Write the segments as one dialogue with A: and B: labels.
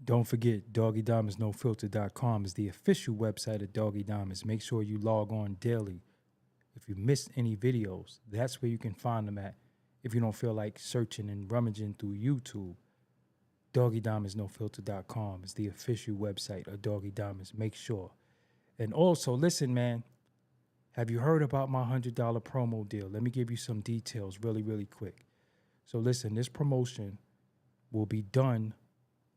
A: Don't forget, DoggieDiamondsNoFilter.com is the official website of Doggie Diamonds. Make sure you log on daily. If you missed any videos, that's where you can find them at. If you don't feel like searching and rummaging through YouTube, DoggieDiamondsNoFilter.com is the official website of Doggie Diamonds. Make sure. And also, listen, man, have you heard about my $100 promo deal? Let me give you some details really, really quick. So listen, this promotion will be done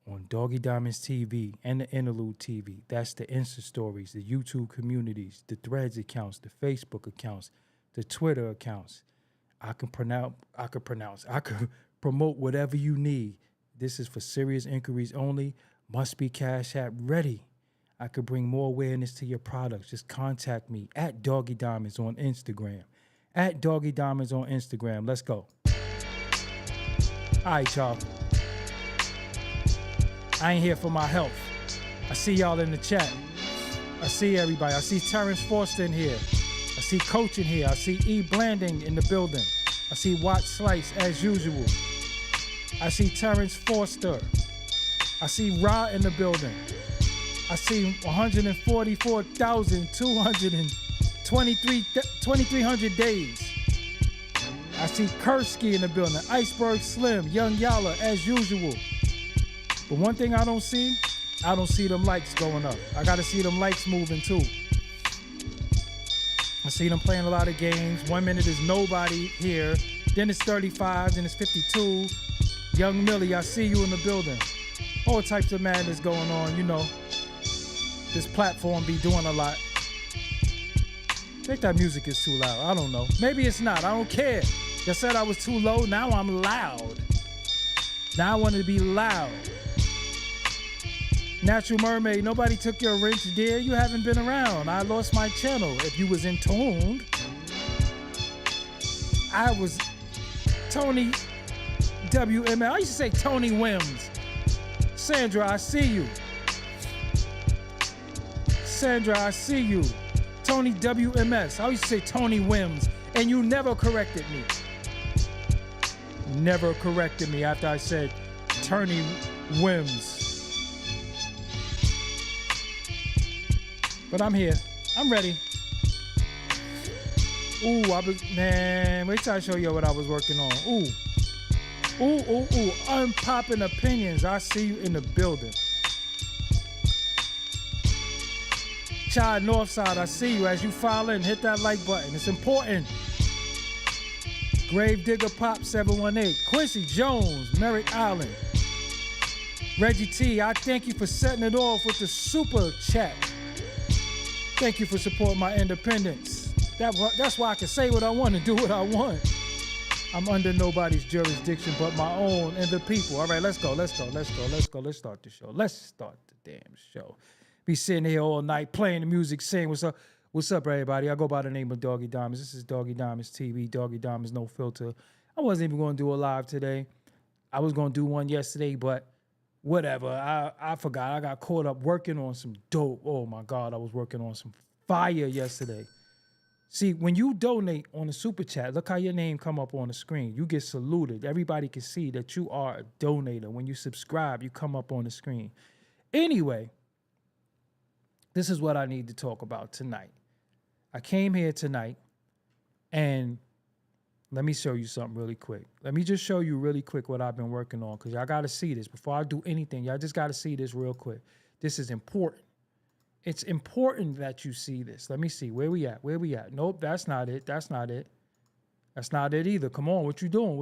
A: on Doggie Diamonds TV and the Interlude TV. That's the Insta stories, the YouTube communities, the Threads accounts, the Facebook accounts, the Twitter accounts. I could promote whatever you need. This is for serious inquiries only. Must be Cash App ready. I could bring more awareness to your products. Just contact me at Doggie Diamonds on Instagram. At Doggie Diamonds on Instagram. Let's go. All right, y'all. I ain't here for my health. I see y'all in the chat. I see everybody. I see Terrence Forster in here. I see Coach in here. I see E. Blanding in the building. I see Watt Slice as usual. I see Terrence Forster. I see Ra in the building. I see 144,223 days. I see Kursky in the building. Iceberg Slim, Young Yala as usual. But one thing I don't see them likes going up. I gotta see them likes moving too. I see them playing a lot of games. 1 minute is nobody here. Then it's 35, then it's 52. Young Millie, I see you in the building. All types of madness going on, you know. This platform be doing a lot. I think that music is too loud. I don't know. Maybe it's not. I don't care. You said I was too low. Now I'm loud. Now I want to be loud. Natural Mermaid, nobody took your wrench, dear. You haven't been around. I lost my channel. If you was intoned, I was Tony WML. I used to say Tony Wims. Sandra, I see you. Sandra, I see you. Tony WMS. I used to say Tony Wims, and you never corrected me. Never corrected me after I said Tony Wims. But I'm here. I'm ready. Ooh, wait till I show you what I was working on. Ooh. Unpopping opinions. I see you in the building. Chad Northside, I see you. As you file in, hit that like button. It's important. Grave Digger Pop 718. Quincy Jones, Merritt Island. Reggie T, I thank you for setting it off with the super chat. Thank you for supporting my independence. That's why I can say what I want and do what I want. I'm under nobody's jurisdiction but my own and the people. All right, let's go. Let's start the show. Let's start the damn show. Be sitting here all night playing the music, saying what's up. What's up, everybody? I go by the name of Doggie Diamonds. This is Doggie Diamonds TV, Doggie Diamonds No Filter. I wasn't even going to do a live today. I was going to do one yesterday, but whatever. I forgot. I got caught up working on some dope. Oh, my God. I was working on some fire yesterday. See, when you donate on the super chat, look how your name come up on the screen. You get saluted. Everybody can see that you are a donator. When you subscribe, you come up on the screen. Anyway, this is what I need to talk about tonight. I came here tonight, and let me show you something really quick. Let me just show you really quick what I've been working on, because y'all got to see this. Before I do anything, y'all just got to see this real quick. This is important. It's important that you see this. Let me see. Where we at? Nope, that's not it. That's not it either. Come on, what you doing?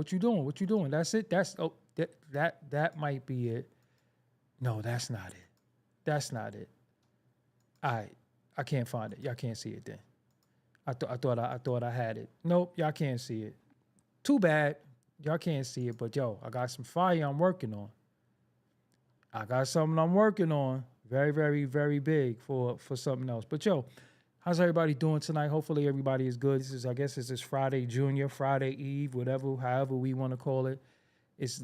A: That's it. That might be it. No, that's not it. All right, I can't find it. Y'all can't see it then. I thought I had it. Nope, y'all can't see it. Too bad. Y'all can't see it, but yo, I got some fire I'm working on. I got something I'm working on. Very, very, very big for something else. But yo, how's everybody doing tonight? Hopefully everybody is good. I guess this is Friday Junior, Friday Eve, however we want to call it. It's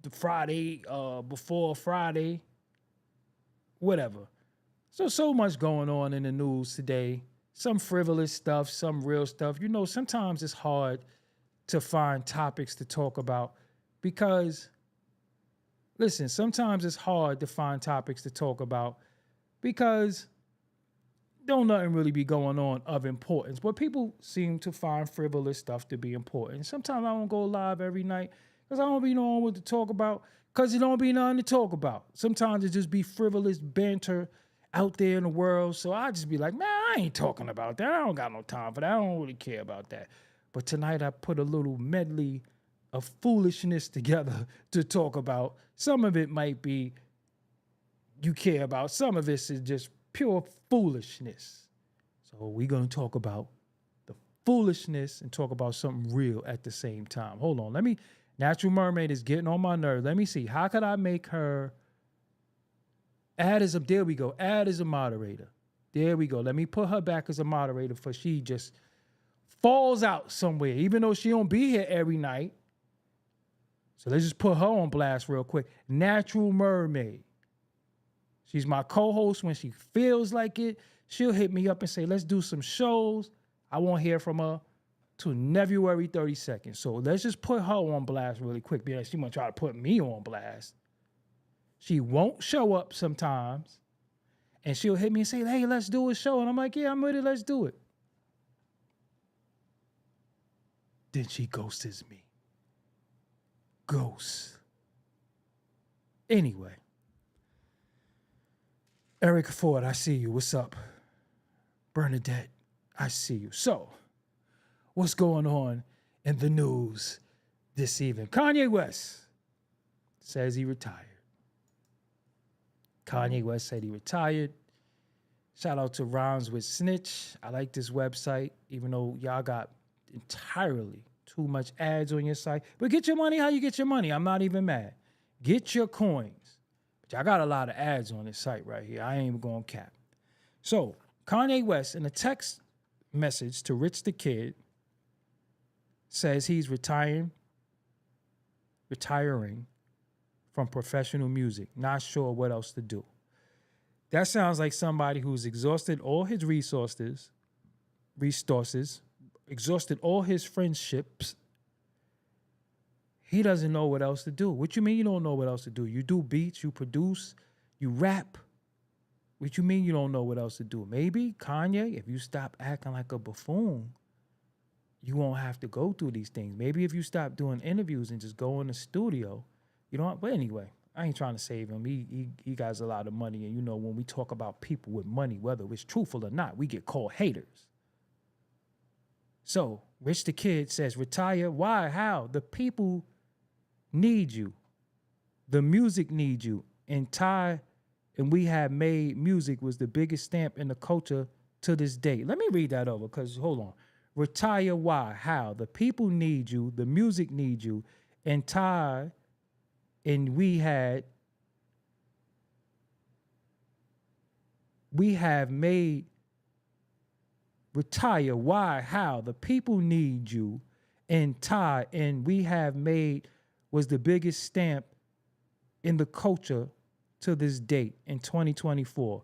A: the Friday before Friday, whatever. So much going on in the news today. Some frivolous stuff, some real stuff. You know, sometimes it's hard to find topics to talk about because listen, sometimes it's hard to find topics to talk about because don't nothing really be going on of importance. But people seem to find frivolous stuff to be important. Sometimes I don't go live every night because I don't be knowing what to talk about because it don't be nothing to talk about. Sometimes it just be frivolous banter out there in the world. So I just be like, man, I ain't talking about that. I don't got no time for that. I don't really care about that. But tonight I put a little medley of foolishness together to talk about. Some of it might be you care about. Some of this is just pure foolishness. So we're going to talk about the foolishness and talk about something real at the same time. Hold on. Natural Mermaid is getting on my nerves. Let me see. How could I make her there we go. Add as a moderator. There we go. Let me put her back as a moderator for she just falls out somewhere, even though she don't be here every night. So let's just put her on blast real quick. Natural Mermaid. She's my co-host. When she feels like it, she'll hit me up and say, let's do some shows. I won't hear from her till February 32nd. So let's just put her on blast really quick because she might try to put me on blast. She won't show up sometimes. And she'll hit me and say, hey, let's do a show. And I'm like, yeah, I'm ready. Let's do it. Then she ghosts me. Ghost. Anyway. Eric Ford, I see you. What's up? Bernadette, I see you. So, what's going on in the news this evening? Kanye West says he retired. Kanye West said he retired. Shout out to Rhymes with Snitch. I like this website, even though y'all got entirely too much ads on your site. But get your money how you get your money. I'm not even mad. Get your coins. But y'all got a lot of ads on this site right here. I ain't even going to cap. So, Kanye West, in a text message to Rich the Kid, says he's retiring from professional music. Not sure what else to do. That sounds like somebody who's exhausted all his resources, exhausted all his friendships. He doesn't know what else to do. What you mean you don't know what else to do? You do beats, you produce, you rap. What you mean you don't know what else to do? Maybe, Kanye, if you stop acting like a buffoon, you won't have to go through these things. Maybe if you stop doing interviews and just go in the studio, you know what? But anyway, I ain't trying to save him. He got a lot of money. And, you know, when we talk about people with money, whether it's truthful or not, we get called haters. So, Rich the Kid says, retire. Why? How? The people need you. The music needs you. And We Have Made Music was the biggest stamp in the culture to this day. Let me read that over because, hold on. Retire. Why? How? The people need you. The music needs you. And We Have Made. Retire. Why? How? The people need you. And We Have Made was the biggest stamp in the culture to this date in 2024.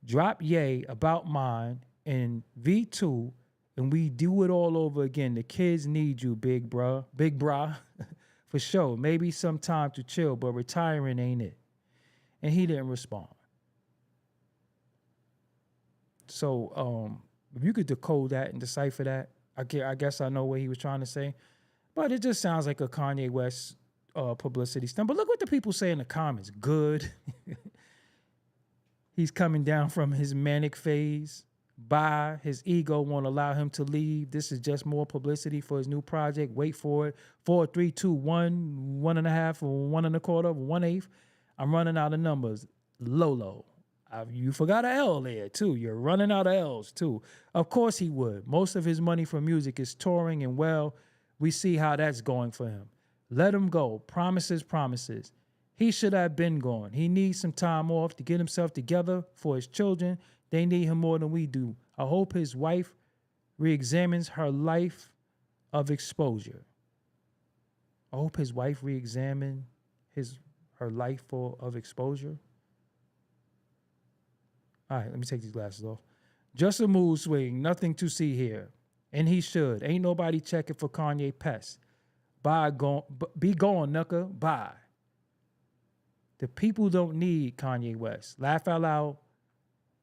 A: Drop Yay, About Mine, and V2, and we do it all over again. The kids need you, big brah, for sure. Maybe some time to chill, but retiring ain't it. And he didn't respond. So, if you could decode that and decipher that, I guess I know what he was trying to say. But it just sounds like a Kanye West publicity stunt. But look what the people say in the comments. Good. He's coming down from his manic phase. Bye. His ego won't allow him to leave. This is just more publicity for his new project. Wait for it. 4, 3, 2, 1, 1.5, 1 1/4, 1/8. I'm running out of numbers. Lolo. You forgot an L there, too. You're running out of L's, too. Of course he would. Most of his money from music is touring, and, well, we see how that's going for him. Let him go. Promises. He should have been gone. He needs some time off to get himself together for his children. They need him more than we do. I hope his wife reexamines her life of exposure. I hope his wife reexamine her life of exposure. All right, let me take these glasses off. Just a mood swing, nothing to see here. And he should. Ain't nobody checking for Kanye Pest. Be gone, knucker. Bye. The people don't need Kanye West. Laugh out loud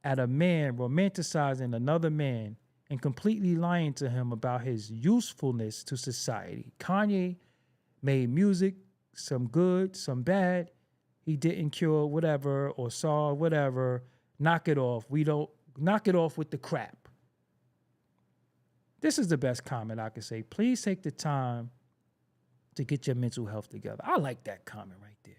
A: at a man romanticizing another man and completely lying to him about his usefulness to society. Kanye made music, some good, some bad. He didn't cure whatever or saw whatever. Knock it off. We don't knock it off with the crap. This is the best comment I can say. Please take the time to get your mental health together. I like that comment right there.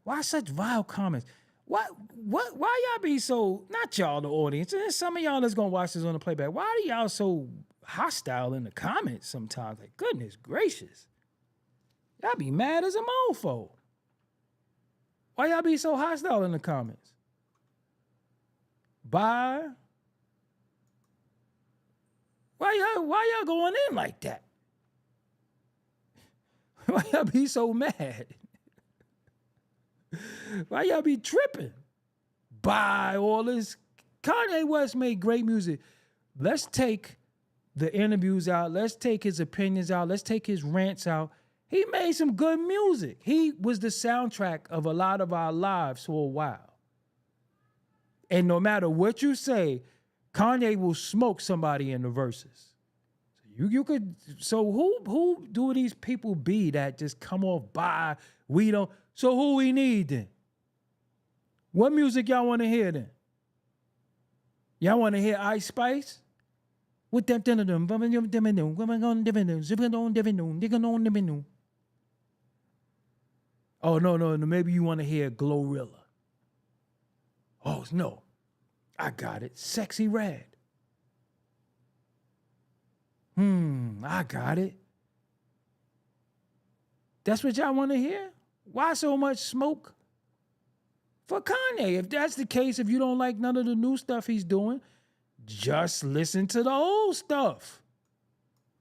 A: Why such vile comments? Why y'all be so, not y'all, the audience, and some of y'all that's gonna watch this on the playback, why are y'all so hostile in the comments sometimes? Like, goodness gracious. Y'all be mad as a mofo. Why y'all be so hostile in the comments? Bye. Why y'all going in like that? Why y'all be so mad? Why y'all be tripping? Buy all this. Kanye West made great music. Let's take the interviews out. Let's take his opinions out. Let's take his rants out. He made some good music. He was the soundtrack of a lot of our lives for a while. And no matter what you say, Kanye will smoke somebody in the verses. You could. So who do these people be that just come off by? We don't. So who we need then? What music y'all want to hear then? Y'all want to hear Ice Spice? With them, oh no, maybe you want to hear Glorilla. Oh no, I got it. Sexy Red. I got it. That's what y'all want to hear? Why so much smoke for Kanye? If that's the case, if you don't like none of the new stuff he's doing, just listen to the old stuff.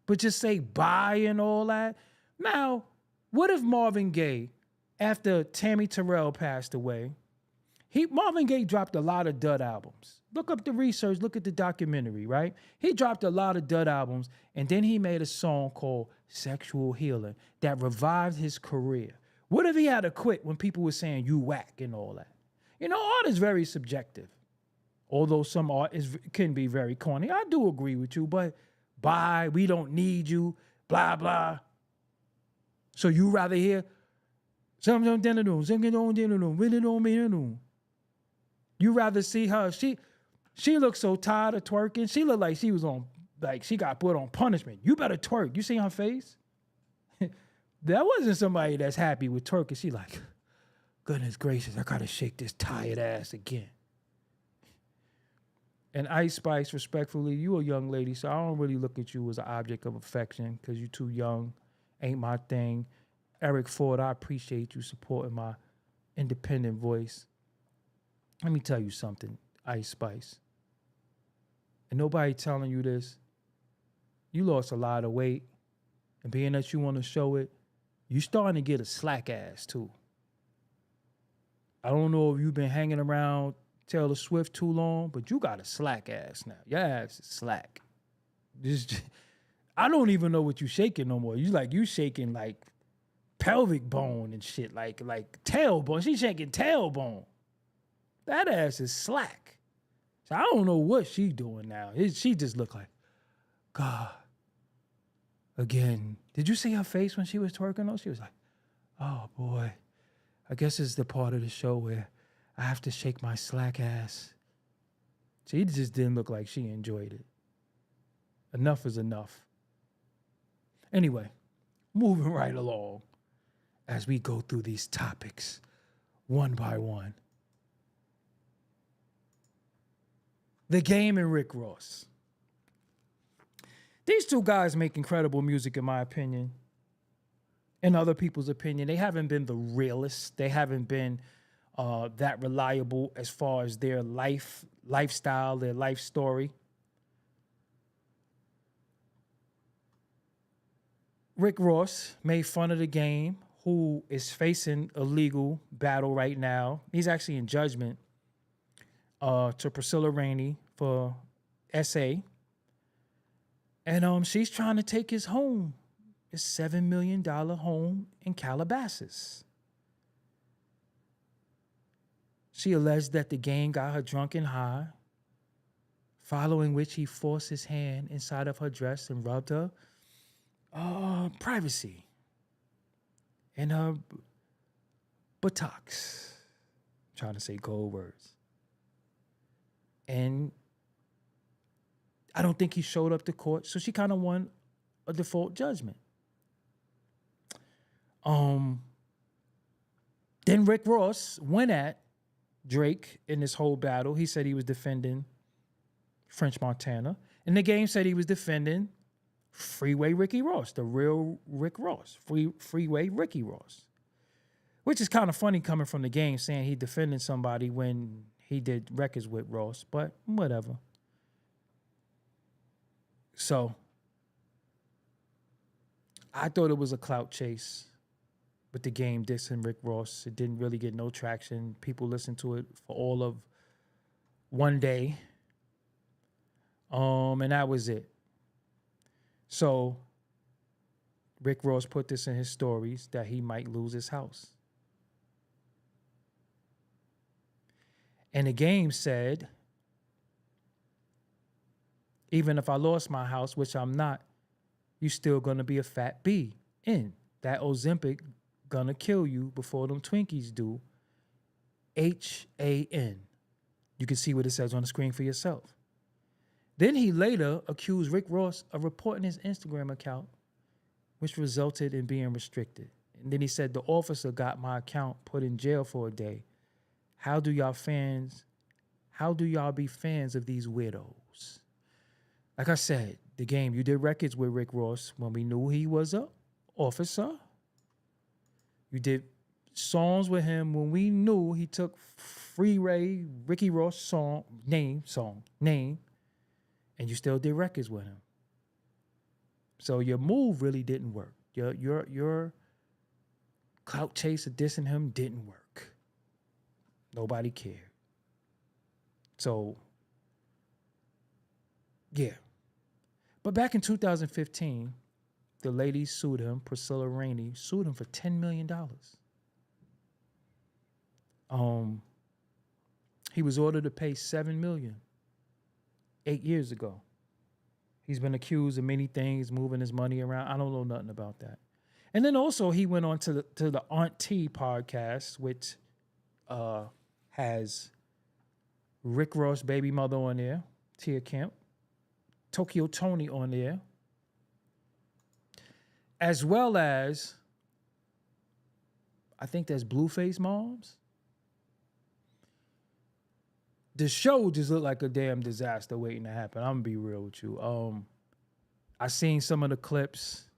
A: But just say bye and all that. Now, what if Marvin Gaye, after Tammy Terrell passed away, Marvin Gaye dropped a lot of dud albums. Look up the research, look at the documentary, right? He dropped a lot of dud albums, and then he made a song called Sexual Healing that revived his career. What if he had to quit when people were saying you whack and all that? You know, art is very subjective. Although some art can be very corny. I do agree with you, but bye, we don't need you, blah, blah. So you rather hear you rather see her. She looked so tired of twerking. She looked like she was on, like she got put on punishment. You better twerk. You see her face? That wasn't somebody that's happy with twerking. She like, goodness gracious, I gotta shake this tired ass again. And Ice Spice, respectfully, you a young lady, so I don't really look at you as an object of affection because you're too young. Ain't my thing. Eric Ford, I appreciate you supporting my independent voice. Let me tell you something, Ice Spice. And nobody telling you this. You lost a lot of weight. And being that you want to show it, you starting to get a slack ass too. I don't know if you've been hanging around Taylor Swift too long, but you got a slack ass now. Your ass is slack. I don't even know what you shaking no more. You shaking like pelvic bone and shit, like tailbone. She shaking tailbone. That ass is slack. So I don't know what she doing now. She just look like, God. Again, did you see her face when she was twerking though? She was like, oh boy, I guess it's the part of the show where I have to shake my slack ass. She just didn't look like she enjoyed it. Enough is enough. Anyway, moving right along as we go through these topics one by one. The Game and Rick Ross. These two guys make incredible music, in my opinion. In other people's opinion, they haven't been the realest. They haven't been that reliable as far as their lifestyle, their life story. Rick Ross made fun of The Game, who is facing a legal battle right now. He's actually in judgment to Priscilla Rainey for SA. And she's trying to take his home, his $7 million home in Calabasas. She alleged that the game got her drunk and high, following which he forced his hand inside of her dress and rubbed her privacy and her buttocks. I'm trying to say cold words. And I don't think he showed up to court, so she kind of won a default judgment. Then Rick Ross went at Drake in this whole battle. He said he was defending French Montana. And the game said he was defending Freeway Ricky Ross, the real Rick Ross, Freeway Ricky Ross. Which is kind of funny coming from the game saying he defended somebody when he did records with Ross, but whatever. So, I thought it was a clout chase with the game dissing Rick Ross. It didn't really get no traction. People listened to it for all of one day. And that was it. So, Rick Ross put this in his stories that he might lose his house. And the game said, even if I lost my house, which I'm not, you still gonna be a fat B in. That Ozempic gonna kill you before them Twinkies do. HAN. You can see what it says on the screen for yourself. Then he later accused Rick Ross of reporting his Instagram account, which resulted in being restricted. And then he said the officer got my account put in jail for a day. How do y'all be fans of these weirdos? Like I said, the game, you did records with Rick Ross when we knew he was a officer. You did songs with him when we knew he took Freeway Ricky Ross name, and you still did records with him. So your move really didn't work. Your clout chase of dissing him didn't work. Nobody cared. So, yeah. But back in 2015, the lady sued him, Priscilla Rainey, sued him for $10 million. He was ordered to pay $7 million 8 years ago. He's been accused of many things, moving his money around. I don't know nothing about that. And then also he went on to the Aunt T podcast, which has Rick Ross' baby mother on there, Tia Kemp, Tokyo Tony on there, as well as, I think that's Blueface Moms. The show just looked like a damn disaster waiting to happen. I'm gonna be real with you. I seen some of the clips.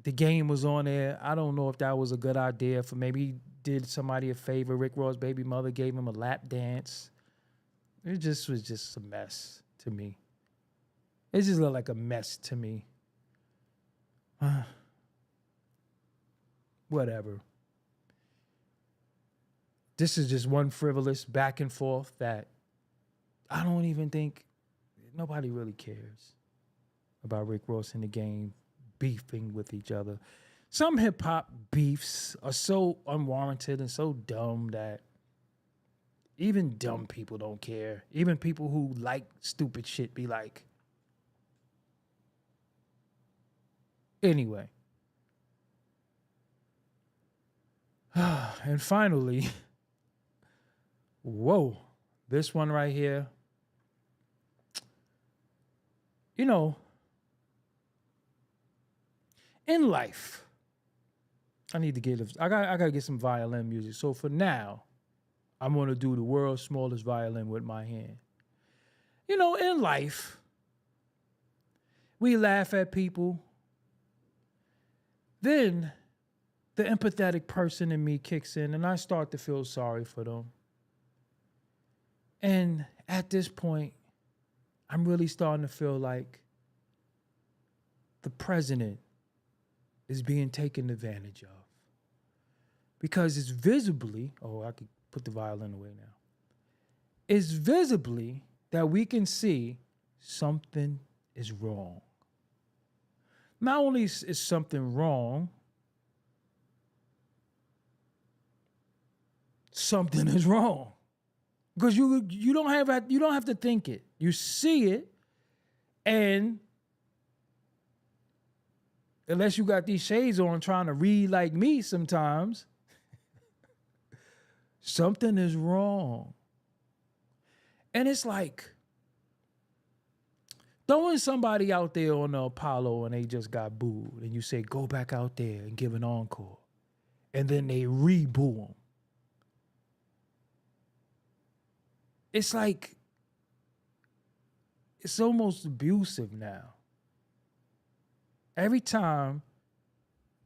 A: The game was on there. I don't know if that was a good idea for maybe he did somebody a favor. Rick Ross' baby mother gave him a lap dance. It just was just a mess to me. It just looked like a mess to me. Whatever. This is just one frivolous back and forth that I don't even think nobody really cares about Rick Ross in the game beefing with each other. Some hip hop beefs are so unwarranted and so dumb that even dumb people don't care. Even people who like stupid shit be like. Anyway. And finally, whoa, this one right here. You know, in life, I gotta get some violin music. So for now, I'm gonna do the world's smallest violin with my hand. You know, in life, we laugh at people. Then the empathetic person in me kicks in and I start to feel sorry for them. And at this point, I'm really starting to feel like the president is being taken advantage of. Because it's visibly, I could put the violin away now. It's visibly that we can see something is wrong. Not only is something wrong, something is wrong. Because you don't have to think it. You see it, and unless you got these shades on trying to read like me sometimes, something is wrong. And it's like throwing somebody out there on the Apollo and they just got booed, and you say, go back out there and give an encore. And then they re-boo them. It's like, it's almost abusive now. Every time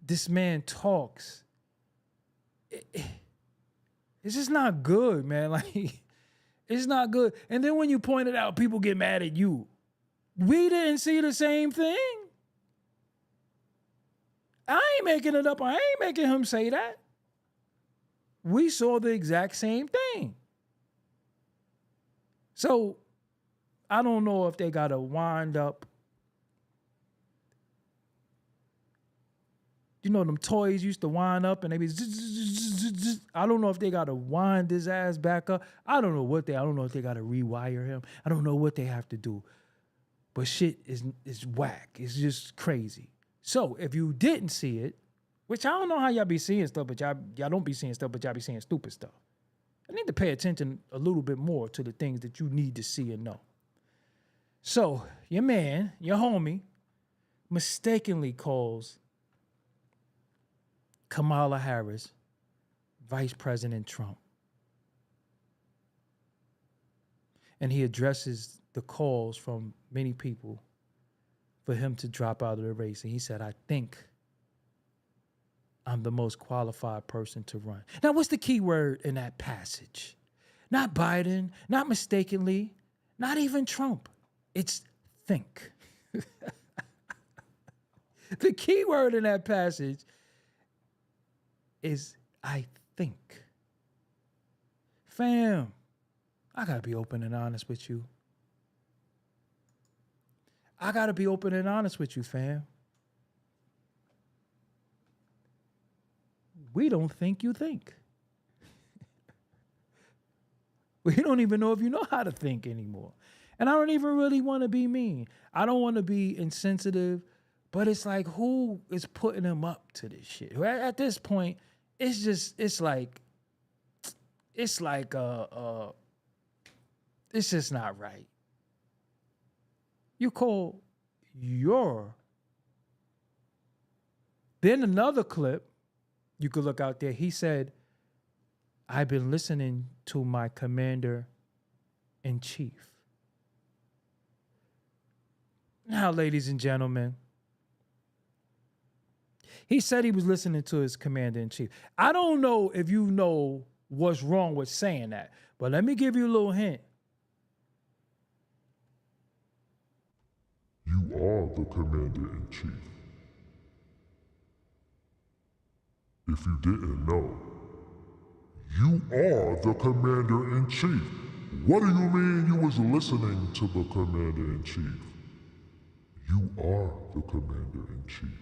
A: this man talks, it's just not good, man. Like, it's not good. And then when you point it out, people get mad at you. We didn't see the same thing. I ain't making it up. I ain't making him say that. We saw the exact same thing. So I don't know if they got to wind up. You know, them toys used to wind up and they be I don't know if they got to wind his ass back up. I don't know if they got to rewire him. I don't know what they have to do. But shit is whack. It's just crazy. So if you didn't see it, which I don't know how y'all be seeing stuff, but y'all don't be seeing stuff, but y'all be seeing stupid stuff. I need to pay attention a little bit more to the things that you need to see and know. So your man, your homie, mistakenly calls Kamala Harris Vice President Trump. And he addresses the calls from many people for him to drop out of the race. And he said, I think I'm the most qualified person to run. Now, what's the key word in that passage? Not Biden, not mistakenly, not even Trump. It's think. The key word in that passage is I think. Fam, I gotta be open and honest with you. Fam. We don't think you think. We don't even know if you know how to think anymore. And I don't even really want to be mean. I don't want to be insensitive, but it's like, who is putting them up to this shit? At this point, it's like, it's just not right. You call your. Then another clip, you could look out there. He said, I've been listening to my commander-in-chief. Now, ladies and gentlemen, he said he was listening to his commander-in-chief. I don't know if you know what's wrong with saying that, but let me give you a little hint.
B: You are the commander-in-chief. If you didn't know, you are the commander-in-chief. What do you mean you was listening to the commander-in-chief? You are the commander-in-chief.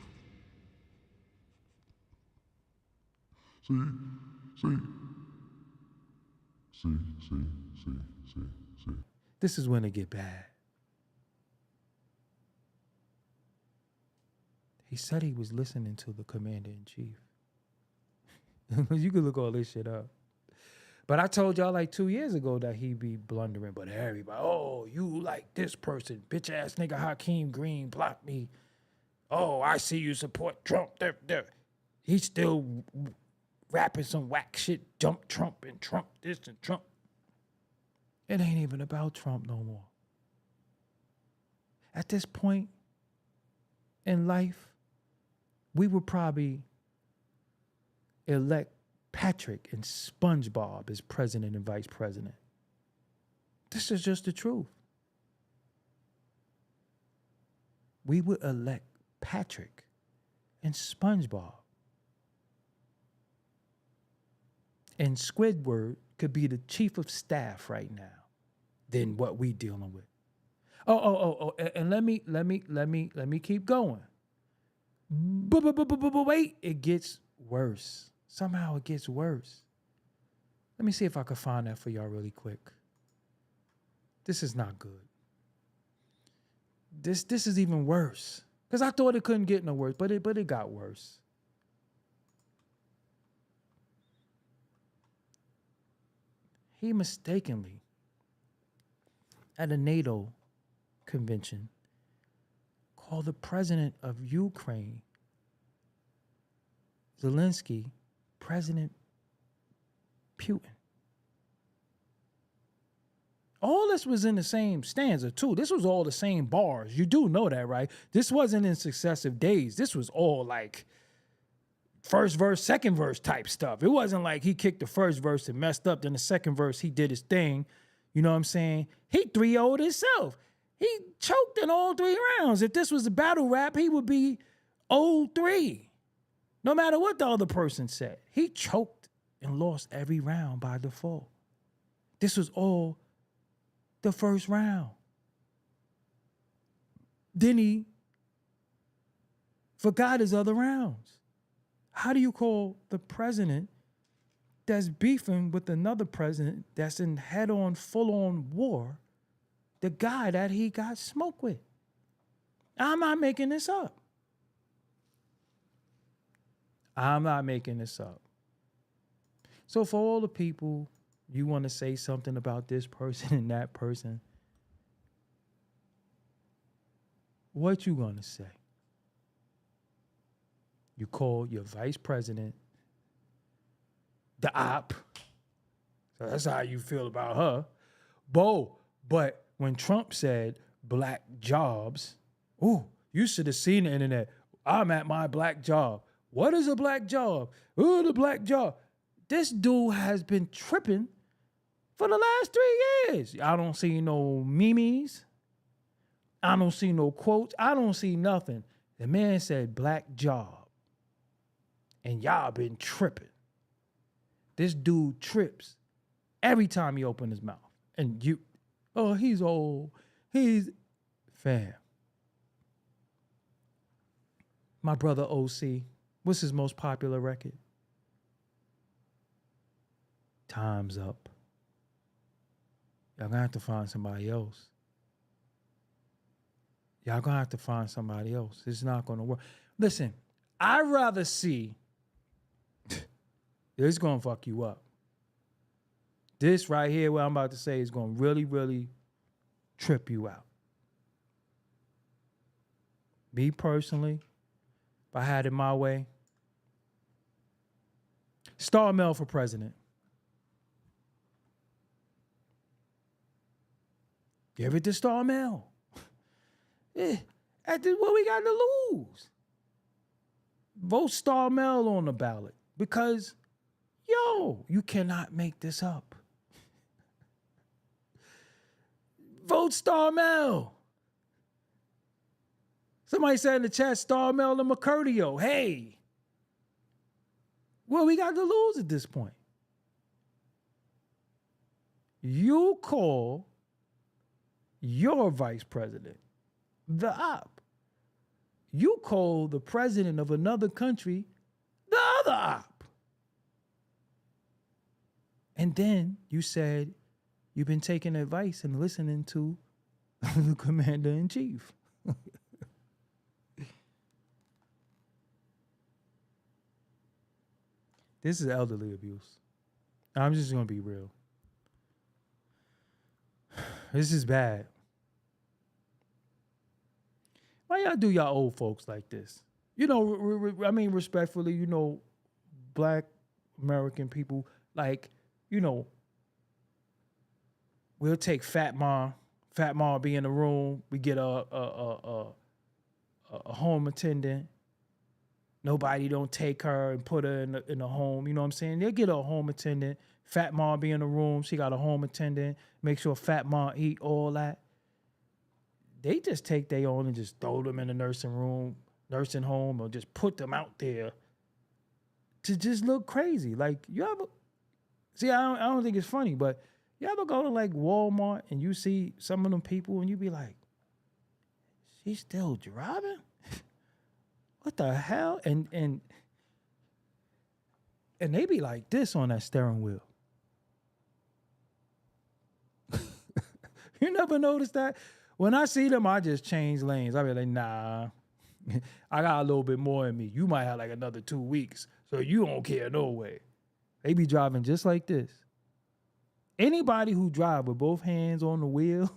B: See.
A: This is when it get bad. He said he was listening to the commander-in-chief. You could look all this shit up. But I told y'all like 2 years ago that he be blundering, but everybody, oh, you like this person, bitch ass nigga Hakeem Green blocked me. Oh, I see you support Trump. He's still rapping some whack shit, jump Trump and Trump this and Trump. It ain't even about Trump no more. At this point in life, we would probably elect Patrick and SpongeBob as president and vice president. This is just the truth. We would elect Patrick and SpongeBob. And Squidward could be the chief of staff right now than what we dealing with. Oh, and let me keep going. But wait, it gets worse. Somehow it gets worse. Let me see if I can find that for y'all really quick. This is not good. This is even worse. Because I thought it couldn't get no worse, but it got worse. He mistakenly, at a NATO convention, called the president of Ukraine, Zelensky, President Putin. All this was in the same stanza, too. This was all the same bars. You do know that, right? This wasn't in successive days. This was all like first verse, second verse type stuff. It wasn't like he kicked the first verse and messed up. Then the second verse, he did his thing. You know what I'm saying? He 3-0'd himself. He choked in all 3 rounds. If this was a battle rap, he would be 0-3. No matter what the other person said. He choked and lost every round by default. This was all the first round. Then he forgot his other rounds. How do you call the president that's beefing with another president that's in head-on, full-on war, the guy that he got smoked with? I'm not making this up. I'm not making this up. So for all the people, you want to say something about this person and that person, what you gonna say? You call your vice president the op. So that's how you feel about her. But when Trump said black jobs, ooh, you should have seen the internet. I'm at my black job. What is a black job? Ooh, the black job. This dude has been tripping for the last 3 years. I don't see no memes. I don't see no quotes. I don't see nothing. The man said black job. And y'all been tripping. This dude trips every time he opens his mouth. And you, oh, he's old. He's fam. My brother OC, what's his most popular record? Time's Up. Y'all gonna have to find somebody else. Y'all gonna have to find somebody else. It's not gonna work. Listen, I'd rather see, this gonna fuck you up. This right here, what I'm about to say, is gonna really, really trip you out. Me personally, if I had it my way, Star Mel for president. Give it to Star Mel. What we got to lose? Vote Star Mel on the ballot because, yo, you cannot make this up. Vote Star Mel. Somebody said in the chat, Star Mel and McCurdio. Hey, what we got to lose at this point? You call your vice president the op. You call the president of another country the other op. And then you said you've been taking advice and listening to the commander-in-chief. This is elderly abuse. I'm just going to be real. This is bad. Why y'all do y'all old folks like this? You know, I mean, respectfully, you know, black American people, like, you know, we'll take Fat Ma be in the room. We get a home attendant. Nobody don't take her and put her in a home. You know what I'm saying? They'll get a home attendant. Fat Ma be in the room. She got a home attendant. Make sure Fat Ma eat, all that. They just take their own and just throw them in the nursing home, or just put them out there to just look crazy. Like, you ever see? I don't think it's funny, but you ever go to like Walmart and you see some of them people and you be like, she's still driving? What the hell? And they be like this on that steering wheel. You never noticed that? When I see them, I just change lanes. I be like, nah, I got a little bit more in me. You might have like another 2 weeks, so you don't care no way. They be driving just like this. Anybody who drive with both hands on the wheel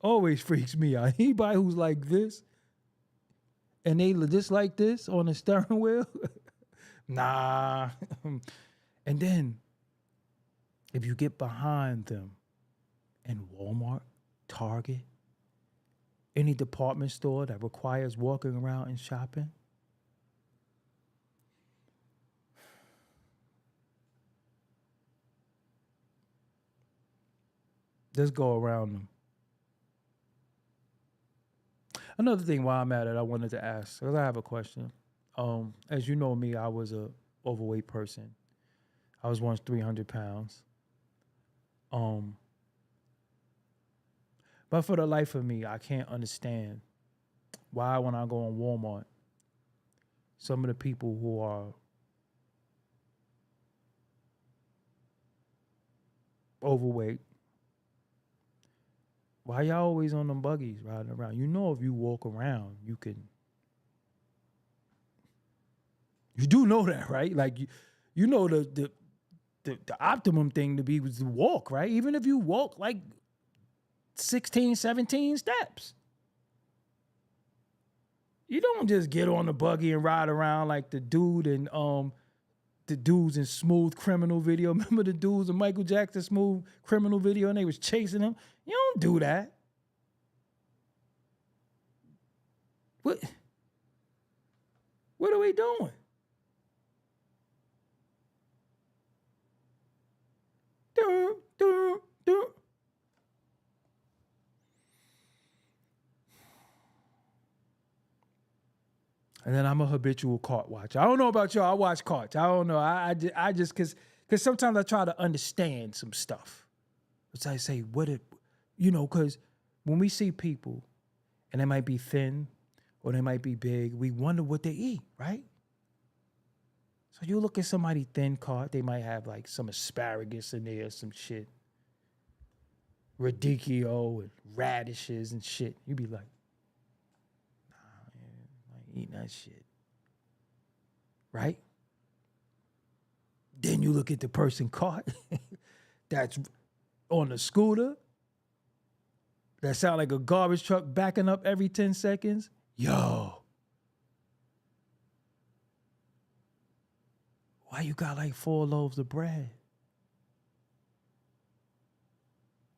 A: always freaks me out. Anybody who's like this and they just like this on the steering wheel, nah. And then if you get behind them in Walmart, Target, any department store that requires walking around and shopping, just go around them. Another thing while I'm at it, I wanted to ask, because I have a question. As you know me, I was a overweight person. I was once 300 pounds. But for the life of me, I can't understand why when I go in Walmart, some of the people who are overweight, why y'all always on them buggies riding around? You know, if you walk around, you do know that, right? Like you know the optimum thing to be was to walk, right? Even if you walk like 16, 17 steps. You don't just get on the buggy and ride around like the dude in the dudes in Smooth Criminal video. Remember the dudes in Michael Jackson Smooth Criminal video and they was chasing him? You don't do that. What are we doing? Do. And then I'm a habitual cart watcher. I don't know about y'all. I watch carts. I don't know. I just because sometimes I try to understand some stuff. So I say, because when we see people and they might be thin or they might be big, we wonder what they eat, right? So you look at somebody thin cart, they might have like some asparagus in there, some shit, radicchio and radishes and shit. You be like, eating that shit. Right? Then you look at the person caught that's on the scooter that sound like a garbage truck backing up every 10 seconds. Yo. Why you got like 4 loaves of bread?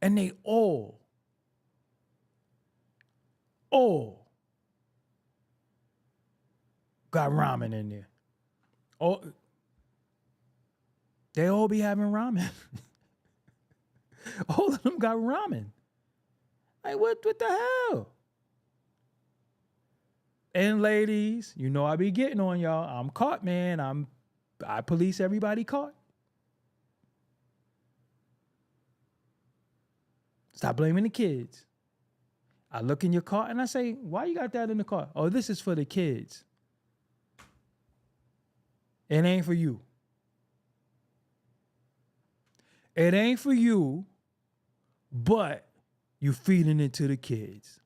A: And they all got ramen in there. Oh, they all be having ramen. All of them got ramen. Like, what the hell? And ladies, you know I be getting on y'all. I'm caught, man. I police everybody caught. Stop blaming the kids. I look in your cart and I say, why you got that in the cart? Oh, this is for the kids. It ain't for you. It ain't for you, but you feeding it to the kids.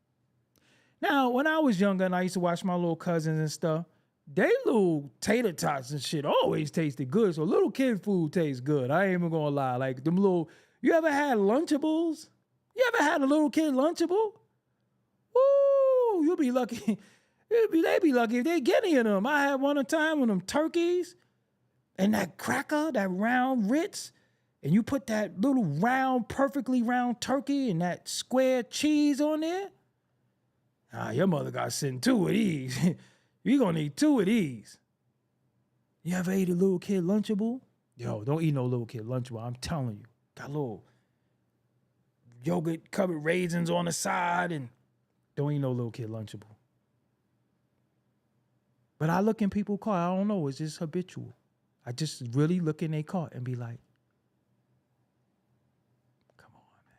A: Now, when I was younger and I used to watch my little cousins and stuff, they little tater tots and shit always tasted good. So little kid food tastes good. I ain't even gonna lie. Like them little, you ever had Lunchables? You ever had a little kid Lunchable? Woo, you'll be lucky. They be lucky if they get any of them. I had one a time with them turkeys and that cracker, that round Ritz, and you put that little round, perfectly round turkey and that square cheese on there. Your mother got to send 2 of these. You gonna need 2 of these. You ever ate a little kid Lunchable? Yo, don't eat no little kid Lunchable. I'm telling you. Got little yogurt covered raisins on the side, and don't eat no little kid Lunchable. But I look in people's car, I don't know, it's just habitual. I just really look in their car and be like, come on, man.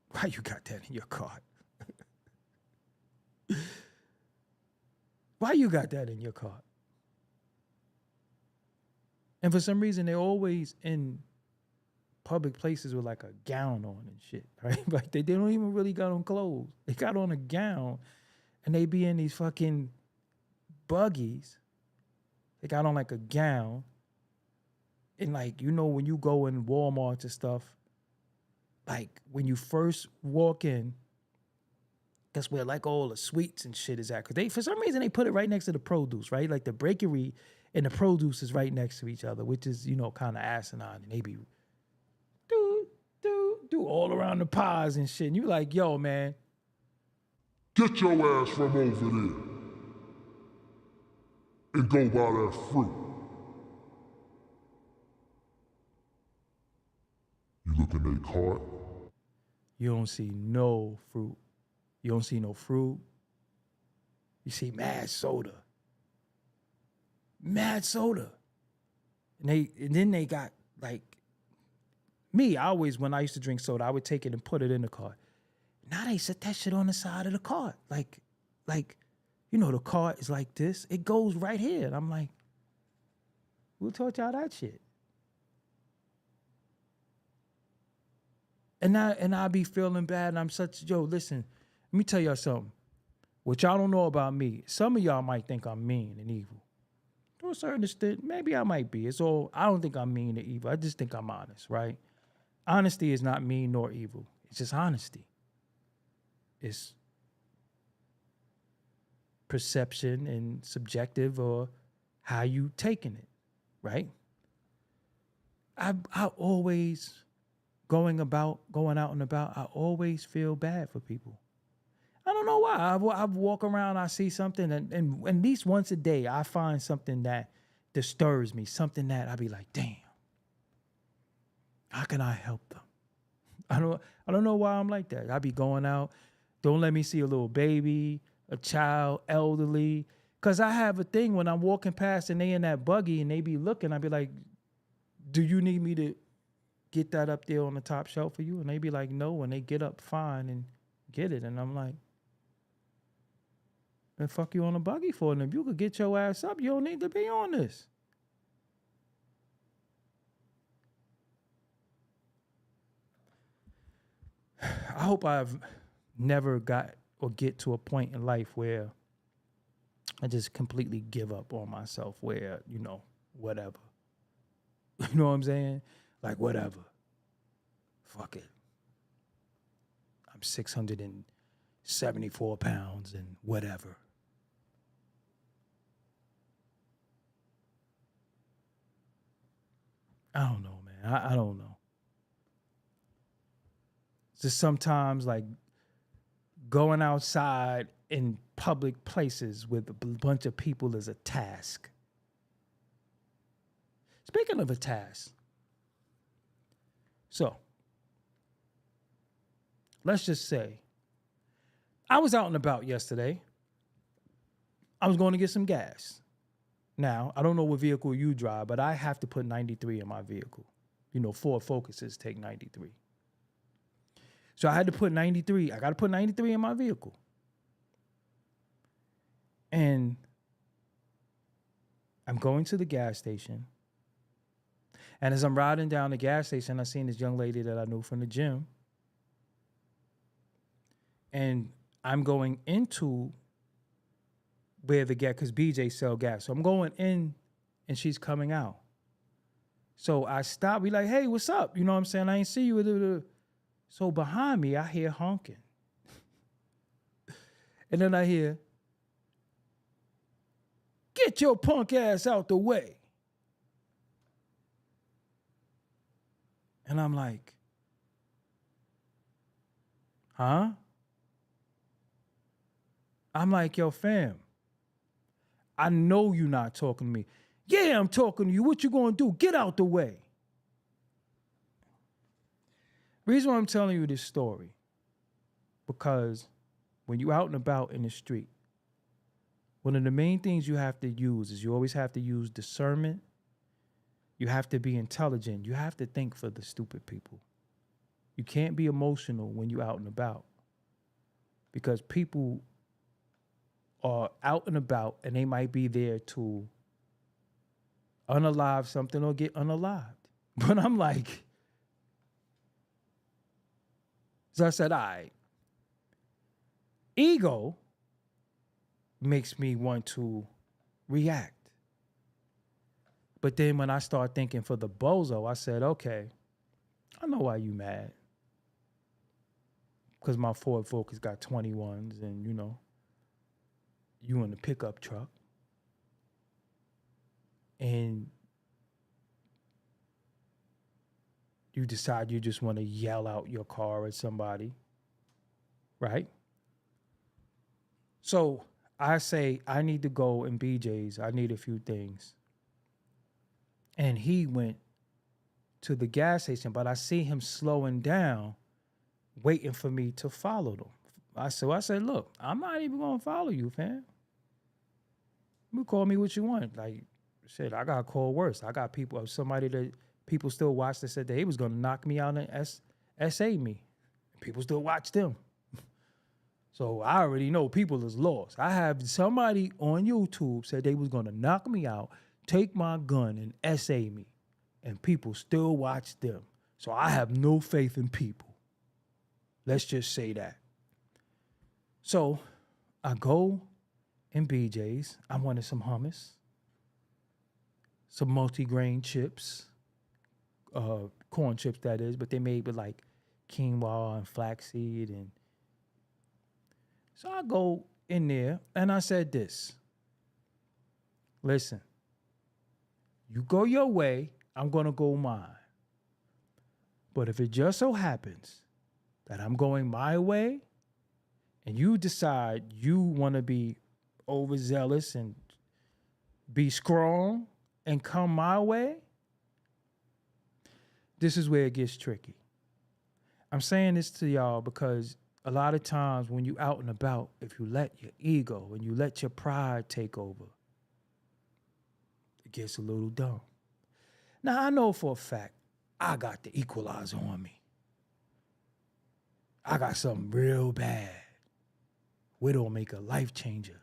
A: Why you got that in your car? Why you got that in your car? And for some reason, they're always in public places with like a gown on and shit, right? Like they don't even really got on clothes. They got on a gown and they be in these fucking buggies. They got on like a gown. And like, you know, when you go in Walmart and stuff, like when you first walk in, that's where like all the sweets and shit is at. Cause they, for some reason, they put it right next to the produce, right? Like the bakery and the produce is right next to each other, which is, you know, kind of asinine. And they be do all around the pies and shit. And you like, yo, man.
B: Get your ass from over there and go buy that fruit. You look in their cart.
A: You don't see no fruit. You don't see no fruit. You see mad soda. Mad soda. And then they got like, me, I always, when I used to drink soda, I would take it and put it in the cart. Now they set that shit on the side of the cart. Like, you know, the cart is like this. It goes right here. And I'm like, who taught y'all that shit? And I be feeling bad. And I'm such, yo, listen, let me tell y'all something. What y'all don't know about me, some of y'all might think I'm mean and evil. To a certain extent, maybe I might be. It's all, I don't think I'm mean or evil. I just think I'm honest, right? Honesty is not mean nor evil. It's just honesty. It's perception and subjective or how you taking it, right? I always, going out and about, I always feel bad for people. I don't know why. I walk around, I see something, and at least once a day, I find something that disturbs me, something that I be like, damn, how can I help them? I don't know why I'm like that. I be going out, don't let me see a little baby, a child, elderly, because I have a thing when I'm walking past and they in that buggy and they be looking, I be like, do you need me to get that up there on the top shelf for you? And they be like, no, and they get up fine and get it. And I'm like, then fuck you on a buggy for it. And if you could get your ass up, you don't need to be on this. I hope I've never got or get to a point in life where I just completely give up on myself, where, you know, whatever. You know what I'm saying? Like, whatever. Fuck it. I'm 674 pounds and whatever. I don't know, man. I don't know. Just sometimes, like, going outside in public places with a bunch of people is a task. Speaking of a task, so let's just say I was out and about yesterday. I was going to get some gas. Now, I don't know what vehicle you drive, but I have to put 93 in my vehicle. You know, Ford Focuses take 93. So I had to put 93. I got to put 93 in my vehicle. And I'm going to the gas station. And as I'm riding down the gas station, I seen this young lady that I knew from the gym. And I'm going into where the gas, because BJ sell gas. So I'm going in and she's coming out. So I stop. We like, hey, what's up? You know what I'm saying? I ain't see you. So behind me, I hear honking. And then I hear, get your punk ass out the way. And I'm like, huh? I'm like, yo, fam, I know you're not talking to me. Yeah, I'm talking to you. What you gonna do? Get out the way. Reason why I'm telling you this story, because when you're out and about in the street, one of the main things you have to use is you always have to use discernment. You have to be intelligent. You have to think for the stupid people. You can't be emotional when you're out and about, because people are out and about and they might be there to unalive something or get unalived. But I'm like, So I said, all right. Ego makes me want to react. But then when I start thinking for the bozo, I said, okay, I know why you mad. Because my Ford Focus got 21s and, you in the pickup truck. And you decide you just want to yell out your car at somebody, right? So I say, I need to go in BJ's. I need a few things. And he went to the gas station, but I see him slowing down, waiting for me to follow them. I said, look, I'm not even going to follow you, fam. You call me what you want. Like, shit, I got called worse. I got somebody that people still watch that said that he was going to knock me out and SA me. People still watch them. So I already know people is lost. I have somebody on YouTube said they was going to knock me out, take my gun and SA me. And people still watch them. So I have no faith in people. Let's just say that. So I go in BJ's. I wanted some hummus, some multi-grain chips, corn chips that is, but they made with like quinoa and flaxseed. And so I go in there and I said this. Listen, you go your way, I'm going to go mine. But if it just so happens that I'm going my way and you decide you want to be overzealous and be strong and come my way, this is where it gets tricky. I'm saying this to y'all because a lot of times when you out and about, if you let your ego and you let your pride take over, it gets a little dumb. Now, I know for a fact I got the equalizer on me. I got something real bad. Widow'll make a life changer.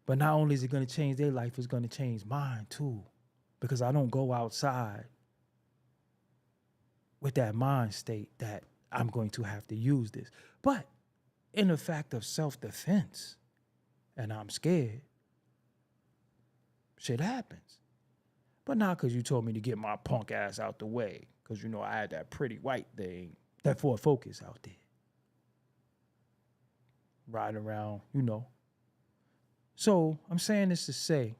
A: But not only is it going to change their life, it's going to change mine too. Because I don't go outside with that mind state that I'm going to have to use this. But in the fact of self-defense, and I'm scared, shit happens. But not because you told me to get my punk ass out the way. Because, I had that pretty white thing, that Ford Focus out there. Riding around, So I'm saying this to say,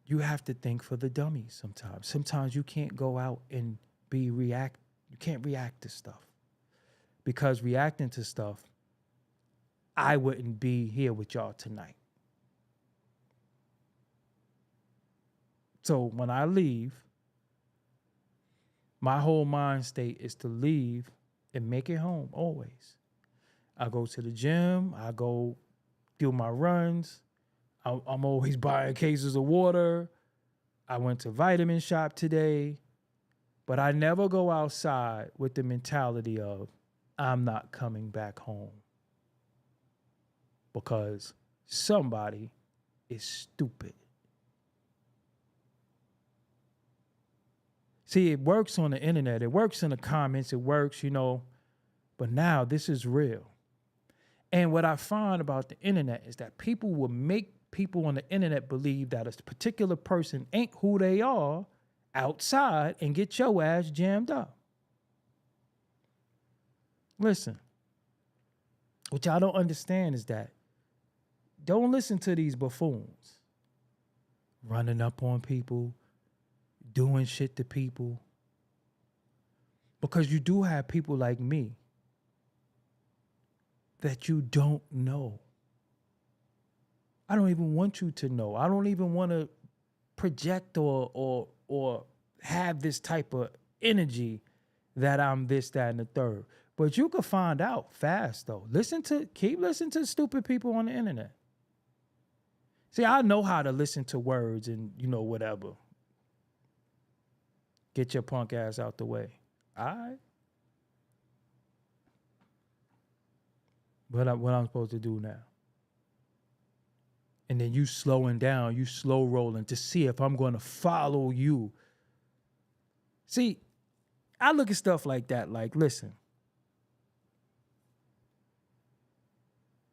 A: you have to think for the dummies sometimes. Sometimes you can't go out and you can't react to stuff. Because reacting to stuff, I wouldn't be here with y'all tonight. So when I leave, my whole mind state is to leave and make it home always. I go to the gym. I go do my runs. I'm always buying cases of water. I went to vitamin shop today. But I never go outside with the mentality of, I'm not coming back home. Because somebody is stupid. See, it works on the internet. It works in the comments. It works, But now this is real. And what I find about the internet is that people will make people on the internet believe that a particular person ain't who they are outside and get your ass jammed up. Listen, what y'all don't understand is that don't listen to these buffoons running up on people, doing shit to people. Because you do have people like me that you don't know. I don't even want you to know. I don't even want to project or have this type of energy that I'm this, that, and the third. But you can find out fast though. Keep listening to stupid people on the internet. See, I know how to listen to words and whatever. Get your punk ass out the way. All right. What I'm supposed to do now? And then you slowing down, you slow rolling to see if I'm going to follow you. See, I look at stuff like that, like, listen,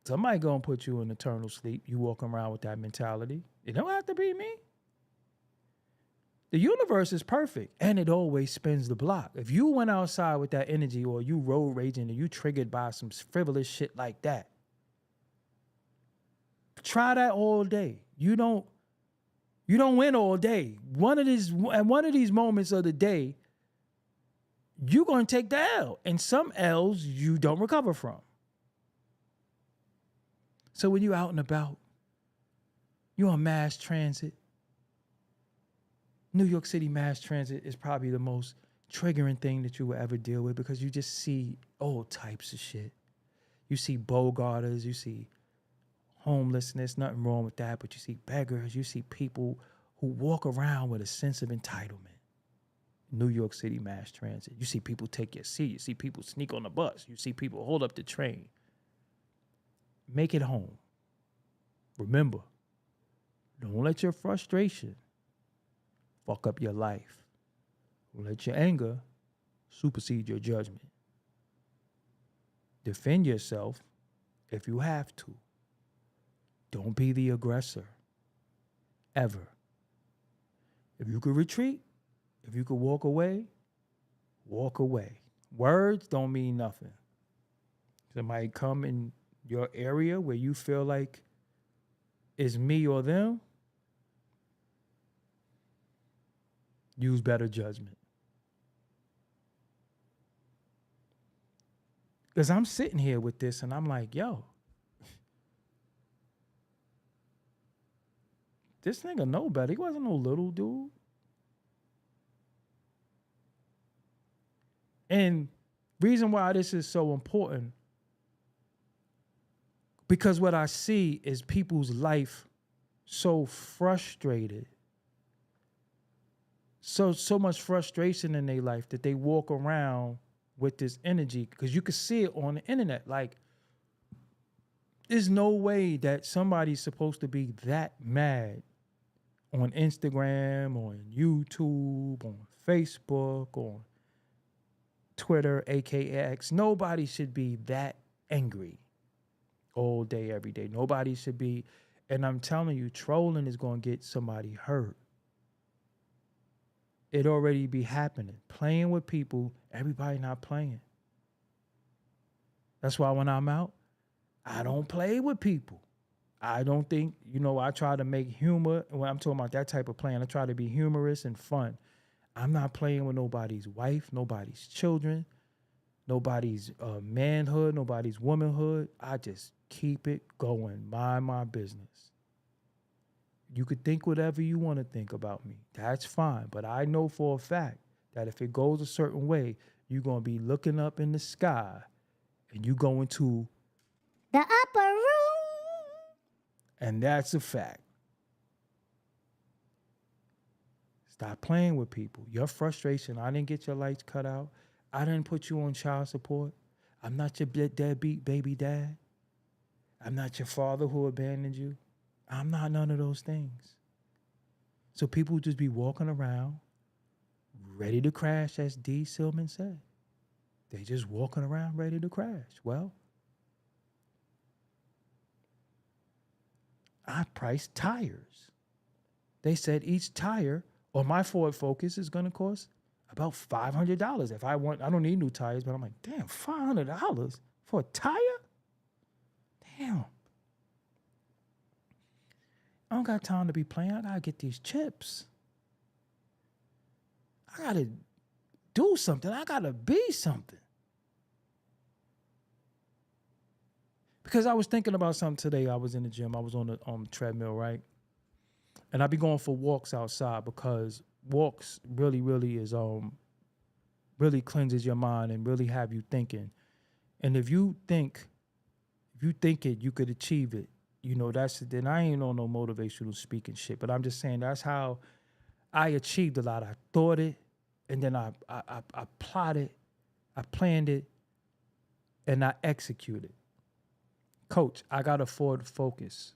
A: somebody gonna put you in eternal sleep. You walk around with that mentality. It don't have to be me. The universe is perfect, and it always spins the block. If you went outside with that energy, or you road raging, or you triggered by some frivolous shit like that, try that all day. You don't win all day. At one of these moments of the day, you're gonna take the L, and some L's you don't recover from. So when you're out and about, you're on mass transit. New York City mass transit is probably the most triggering thing that you will ever deal with, because you just see all types of shit. You see bogarters, you see homelessness, nothing wrong with that, but you see beggars, you see people who walk around with a sense of entitlement. New York City mass transit. You see people take your seat. You see people sneak on the bus. You see people hold up the train. Make it home. Remember, don't let your frustration fuck up your life. Don't let your anger supersede your judgment. Defend yourself if you have to. Don't be the aggressor. Ever. If you could retreat, if you could walk away, walk away. Words don't mean nothing. Somebody come in your area where you feel like it's me or them, use better judgment. Because I'm sitting here with this and I'm like, yo, this nigga know better. He wasn't no little dude. And reason why this is so important, because what I see is people's life so frustrated, so much frustration in their life that they walk around with this energy, because you can see it on the internet. Like, there's no way that somebody's supposed to be that mad on Instagram, on YouTube, on Facebook, on Twitter, aka X. Nobody should be that angry all day, every day. Nobody should be. And I'm telling you, trolling is going to get somebody hurt. It already be happening. Playing with people, everybody not playing. That's why when I'm out, I don't play with people. I don't think, I try to make humor. When I'm talking about that type of playing, I try to be humorous and fun. I'm not playing with nobody's wife, nobody's children, nobody's manhood, nobody's womanhood. I just keep it going, mind my business. You could think whatever you want to think about me. That's fine. But I know for a fact that if it goes a certain way, you're going to be looking up in the sky and you're going to
C: the upper room.
A: And that's a fact. Stop playing with people. Your frustration, I didn't get your lights cut out. I didn't put you on child support. I'm not your deadbeat baby dad. I'm not your father who abandoned you. I'm not none of those things. So people just be walking around ready to crash, as D. Silman said. They just walking around ready to crash. Well, I priced tires. They said each tire on my Ford Focus is going to cost about $500. If I don't need new tires, but I'm like, damn, $500 for a tire? Damn. I don't got time to be playing. I got to get these chips. I got to do something. I got to be something. Because I was thinking about something today. I was in the gym. I was on the treadmill, right? And I be going for walks outside, because walks really, really is really cleanses your mind and really have you thinking. And if you think it, you could achieve it. Then I ain't on no motivational speaking shit. But I'm just saying that's how I achieved a lot. I thought it, and then I plotted, I planned it, and I executed. Coach, I got a Ford Focus.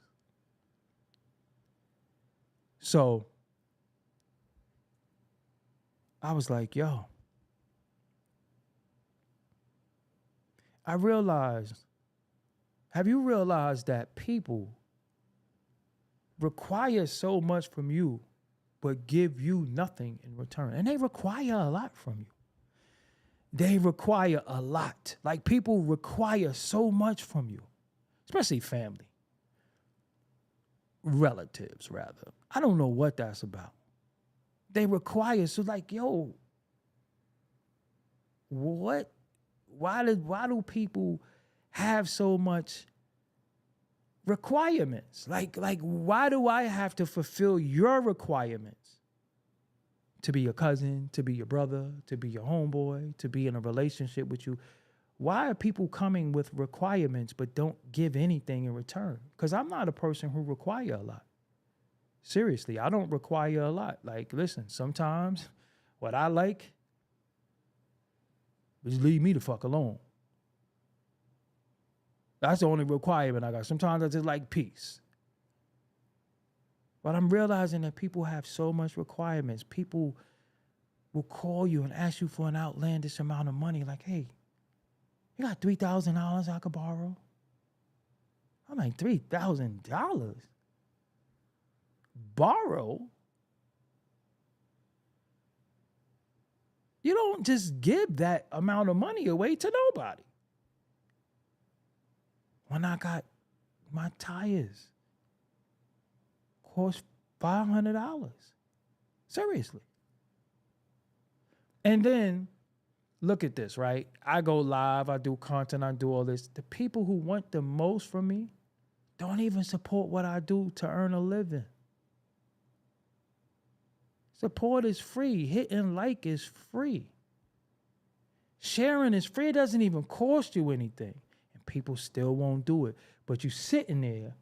A: So I was like, yo, I realized, have you realized that people require so much from you, but give you nothing in return? And they require a lot from you. They require a lot. Like, people require so much from you, especially family. Relatives, rather. I don't know what that's about. They require, so like, yo, what? Why do people have so much requirements? Like, why do I have to fulfill your requirements? To be your cousin, to be your brother, to be your homeboy, to be in a relationship with you. Why are people coming with requirements but don't give anything in return? Because I'm not a person who require a lot. Seriously, I don't require a lot. Like, listen, sometimes what I like is leave me the fuck alone. That's the only requirement I got. Sometimes I just like peace. But I'm realizing that people have so much requirements. People will call you and ask you for an outlandish amount of money. Like, hey, you got $3,000 I could borrow? I'm like, $3,000? Borrow? You don't just give that amount of money away to nobody. When I got my tires, cost $500. Seriously. And then, look at this, right? I go live, I do content, I do all this. The people who want the most from me don't even support what I do to earn a living. Support is free. Hitting like is free. Sharing is free. It doesn't even cost you anything. And people still won't do it. But you sitting there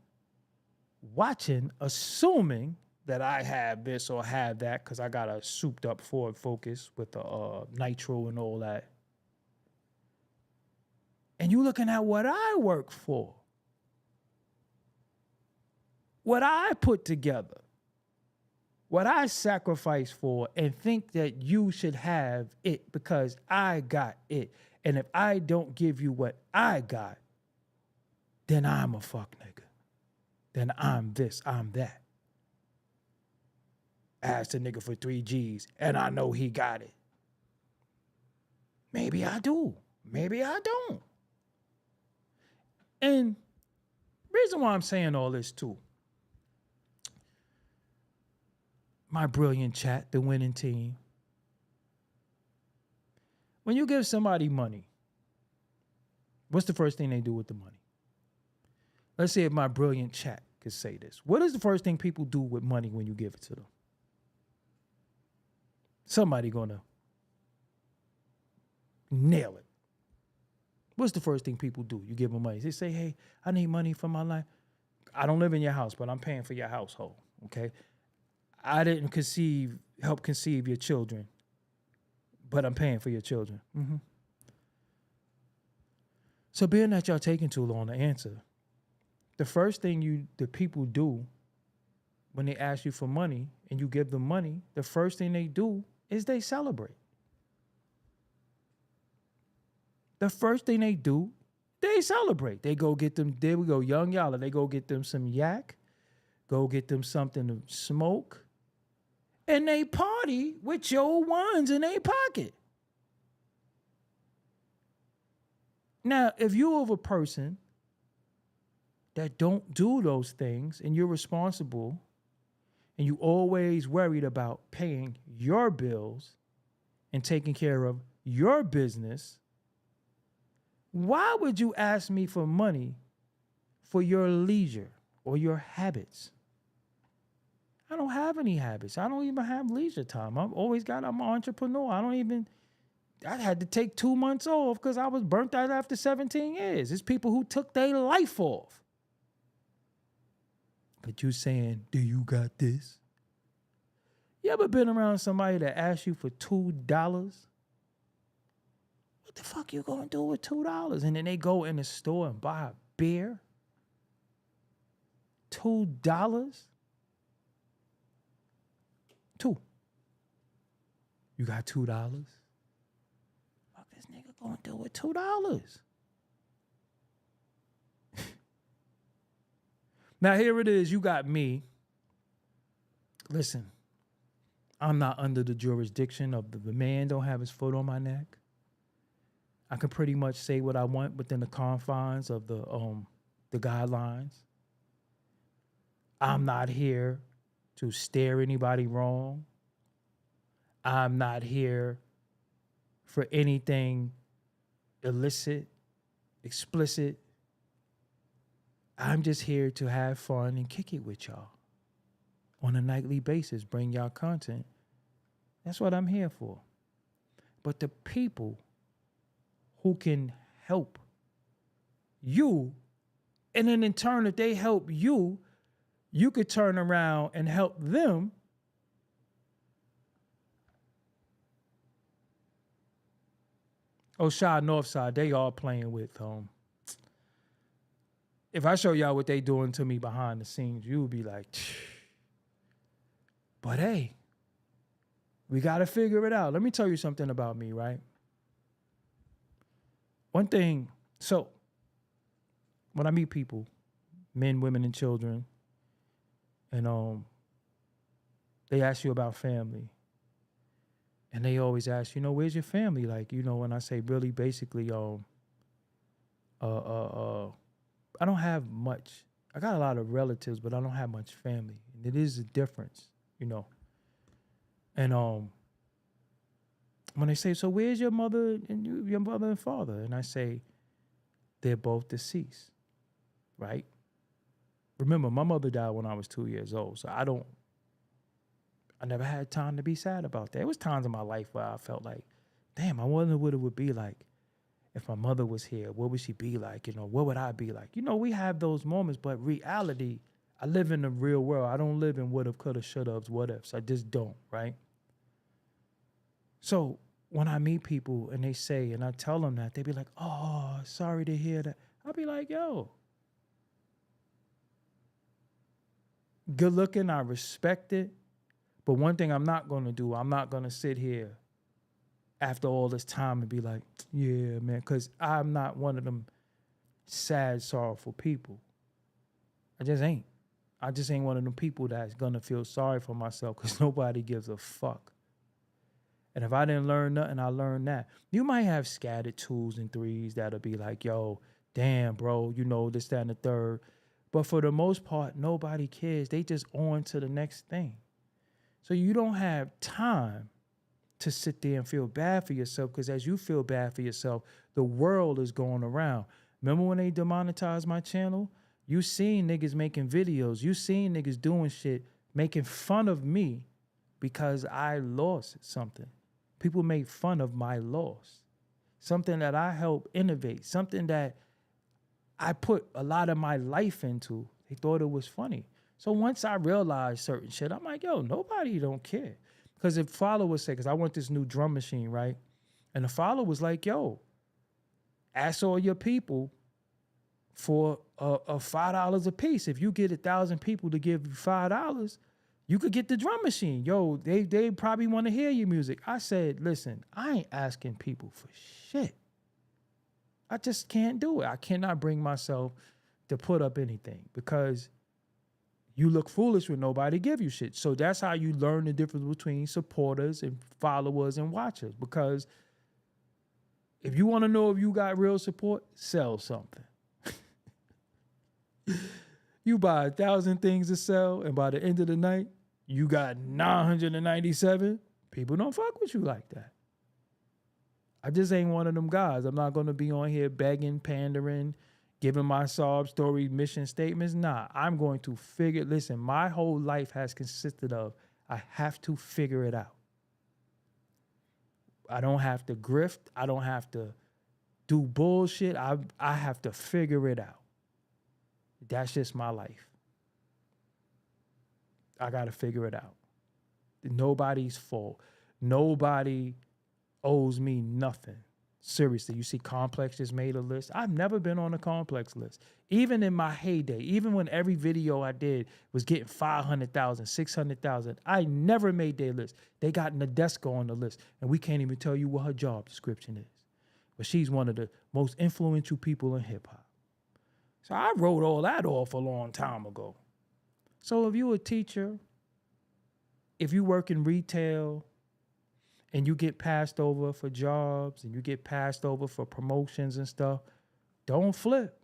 A: watching, assuming that I have this or have that because I got a souped up Ford Focus with the nitro and all that. And you looking at what I work for. What I put together. What I sacrifice for, and think that you should have it because I got it. And if I don't give you what I got, then I'm a fuck nigga. Then I'm this, I'm that. Asked a nigga for 3 G's, and I know he got it. Maybe I do. Maybe I don't. And reason why I'm saying all this too, my brilliant chat, the winning team. When you give somebody money, what's the first thing they do with the money? Let's see if my brilliant chat could say this. What is the first thing people do with money when you give it to them? Somebody gonna nail it. What's the first thing people do? You give them money. They say, hey, I need money for my life. I don't live in your house, but I'm paying for your household, okay? I didn't help conceive your children, but I'm paying for your children. Mm-hmm. So being that y'all taking too long to answer, the first thing the people do when they ask you for money and you give them money, the first thing they do is they celebrate. The first thing they do, they celebrate. They go get them, there we go, young y'all, they go get them some yak, go get them something to smoke, and they party with your ones in their pocket. Now, if you're of a person that don't do those things and you're responsible and you always worried about paying your bills and taking care of your business, why would you ask me for money for your leisure or your habits? I don't have any habits. I don't even have leisure time. I'm an entrepreneur. I had to take 2 months off because I was burnt out after 17 years. It's people who took their life off. But you saying, do you got this? You ever been around somebody that asks you for $2? What the fuck you gonna do with $2? And then they go in the store and buy a beer? $2? 2. You got $2? Fuck this nigga gonna do with $2? Now here it is. You got me. Listen, I'm not under the jurisdiction of the man don't have his foot on my neck. I can pretty much say what I want within the confines of the guidelines. I'm not here to steer anybody wrong. I'm not here for anything illicit, explicit. I'm just here to have fun and kick it with y'all on a nightly basis, bring y'all content. That's what I'm here for. But the people who can help you, and then in turn, if they help you, you could turn around and help them. Oh, Shy Northside, they all playing with if I show y'all what they doing to me behind the scenes, you would be like, but hey, we got to figure it out. Let me tell you something about me, right? One thing, so when I meet people, men, women, and children, and they ask you about family, and they always ask, where's your family? Like, when I say really basically, I don't have much. I got a lot of relatives, but I don't have much family. And it is a difference, And when they say, so where's your mother and your mother and father? And I say, they're both deceased, right? Remember, my mother died when I was 2 years old, so I never had time to be sad about that. There was times in my life where I felt like, damn, I wonder what it would be like if my mother was here. What would she be like? What would I be like? We have those moments, but reality, I live in the real world. I don't live in would've, could've, should've, what ifs. I just don't, right? So when I meet people and they say, and I tell them that, they be like, oh, sorry to hear that. I'll be like, yo, good looking, I respect it. But one thing I'm not going to do, I'm not going to sit here after all this time and be like, yeah, man, because I'm not one of them sad, sorrowful people. I just ain't. I just ain't one of them people that's going to feel sorry for myself because nobody gives a fuck. And if I didn't learn nothing, I learned that. You might have scattered twos and threes that'll be like, yo, damn, bro, this, that, and the third. But for the most part, nobody cares. They just on to the next thing. So you don't have time to sit there and feel bad for yourself, because as you feel bad for yourself, the world is going around. Remember when they demonetized my channel? You seen niggas making videos. You seen niggas doing shit, making fun of me because I lost something. People made fun of my loss. Something that I helped innovate. Something that I put a lot of my life into. They thought it was funny. So once I realized certain shit, I'm like, yo, nobody don't care. Because if followers say, because I want this new drum machine, right? And the follower was like, yo, ask all your people for $5 a piece. If you get 1,000 people to give you $5, you could get the drum machine. Yo, they probably want to hear your music. I said, listen, I ain't asking people for shit. I just can't do it. I cannot bring myself to put up anything because you look foolish when nobody give you shit. So that's how you learn the difference between supporters and followers and watchers. Because if you want to know if you got real support, sell something. You buy 1,000 things to sell, and by the end of the night, you got 997. People don't fuck with you like that. I just ain't one of them guys. I'm not going to be on here begging, pandering, giving my sob story mission statements. Nah, I'm going to listen, my whole life has consisted of, I have to figure it out. I don't have to grift. I don't have to do bullshit. I have to figure it out. That's just my life. I got to figure it out. Nobody's fault. Nobody owes me nothing. Seriously, you see Complex just made a list. I've never been on a Complex list. Even in my heyday, even when every video I did was getting 500,000, 600,000, I never made their list. They got Nadesco on the list, and we can't even tell you what her job description is. But she's one of the most influential people in hip-hop. So I wrote all that off a long time ago. So if you're a teacher, if you work in retail and you get passed over for jobs and you get passed over for promotions and stuff, don't flip.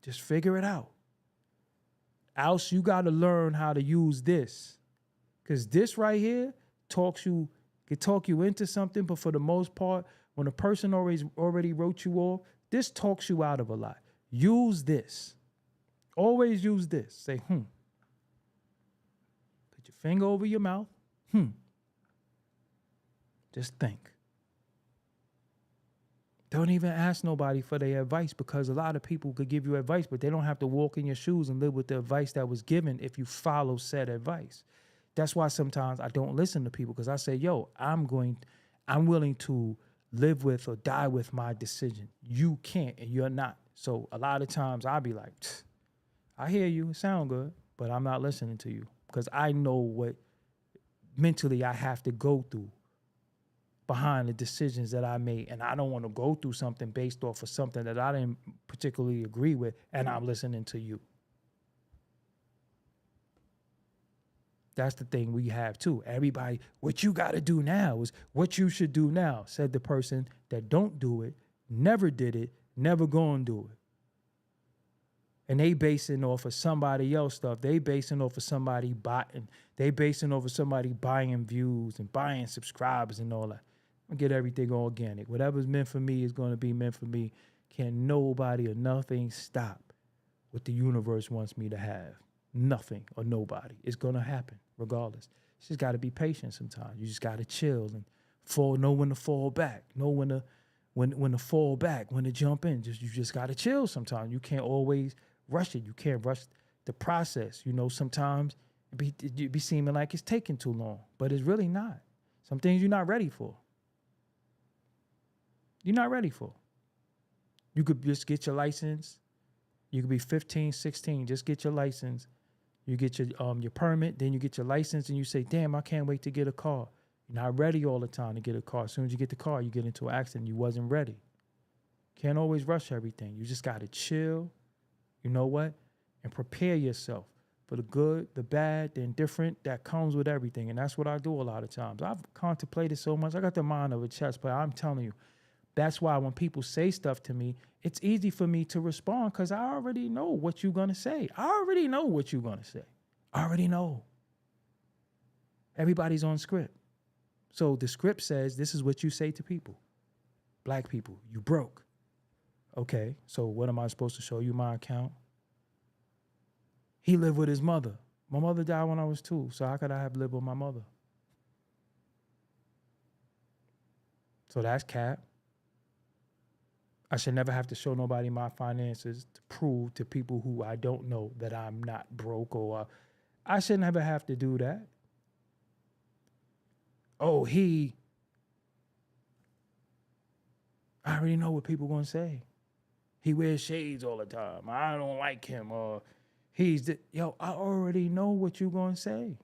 A: Just figure it out. Else you got to learn how to use this. Because this right here could talk you into something, but for the most part, when a person already wrote you off, this talks you out of a lot. Use this. Always use this. Say, Put your finger over your mouth. Just think. Don't even ask nobody for their advice, because a lot of people could give you advice, but they don't have to walk in your shoes and live with the advice that was given if you follow said advice. That's why sometimes I don't listen to people, because I say, yo, I'm willing to live with or die with my decision. You can't and you're not. So a lot of times I'll be like, I hear you, it sound good, but I'm not listening to you, because I know what mentally I have to go through behind the decisions that I made. And I don't want to go through something based off of something that I didn't particularly agree with, and I'm listening to you. That's the thing we have too. Everybody, what you got to do now is what you should do now, said the person that don't do it, never did it, never gonna do it. And they basing off of somebody else stuff. They basing off of somebody botting. They basing off of somebody buying views and buying subscribers and all that. I get everything organic. Whatever's meant for me is going to be meant for me. Can nobody or nothing stop what the universe wants me to have. Nothing or nobody. It's going to happen regardless. You just got to be patient sometimes. You just got to chill and know when to fall back. Know when to fall back, when to jump in. You just got to chill sometimes. You can't always rush it. You can't rush the process. You know, sometimes it be seeming like it's taking too long, but it's really not. Some things you're not ready for. You're not ready for. You could just get your license. You could be 15, 16, just get your license. You get your permit, then you get your license, and you say, damn, I can't wait to get a car. You're not ready all the time to get a car. As soon as you get the car, you get into an accident. You wasn't ready. Can't always rush everything. You just got to chill, you know what, and prepare yourself for the good, the bad, the indifferent that comes with everything. And that's what I do a lot of times. I've contemplated so much. I got the mind of a chess player. I'm telling you, that's why when people say stuff to me, it's easy for me to respond, because I already know what you're going to say. I already know what you're going to say. I already know. Everybody's on script. So the script says this is what you say to people. Black people, you broke. Okay, so what am I supposed to show you my account? He lived with his mother. My mother died when I was 2, so how could I have lived with my mother? So that's cap. I should never have to show nobody my finances to prove to people who I don't know that I'm not broke, or I shouldn't never have to do that. Oh, I already know what people going to say. He wears shades all the time. I don't like him. Or I already know what you're going to say.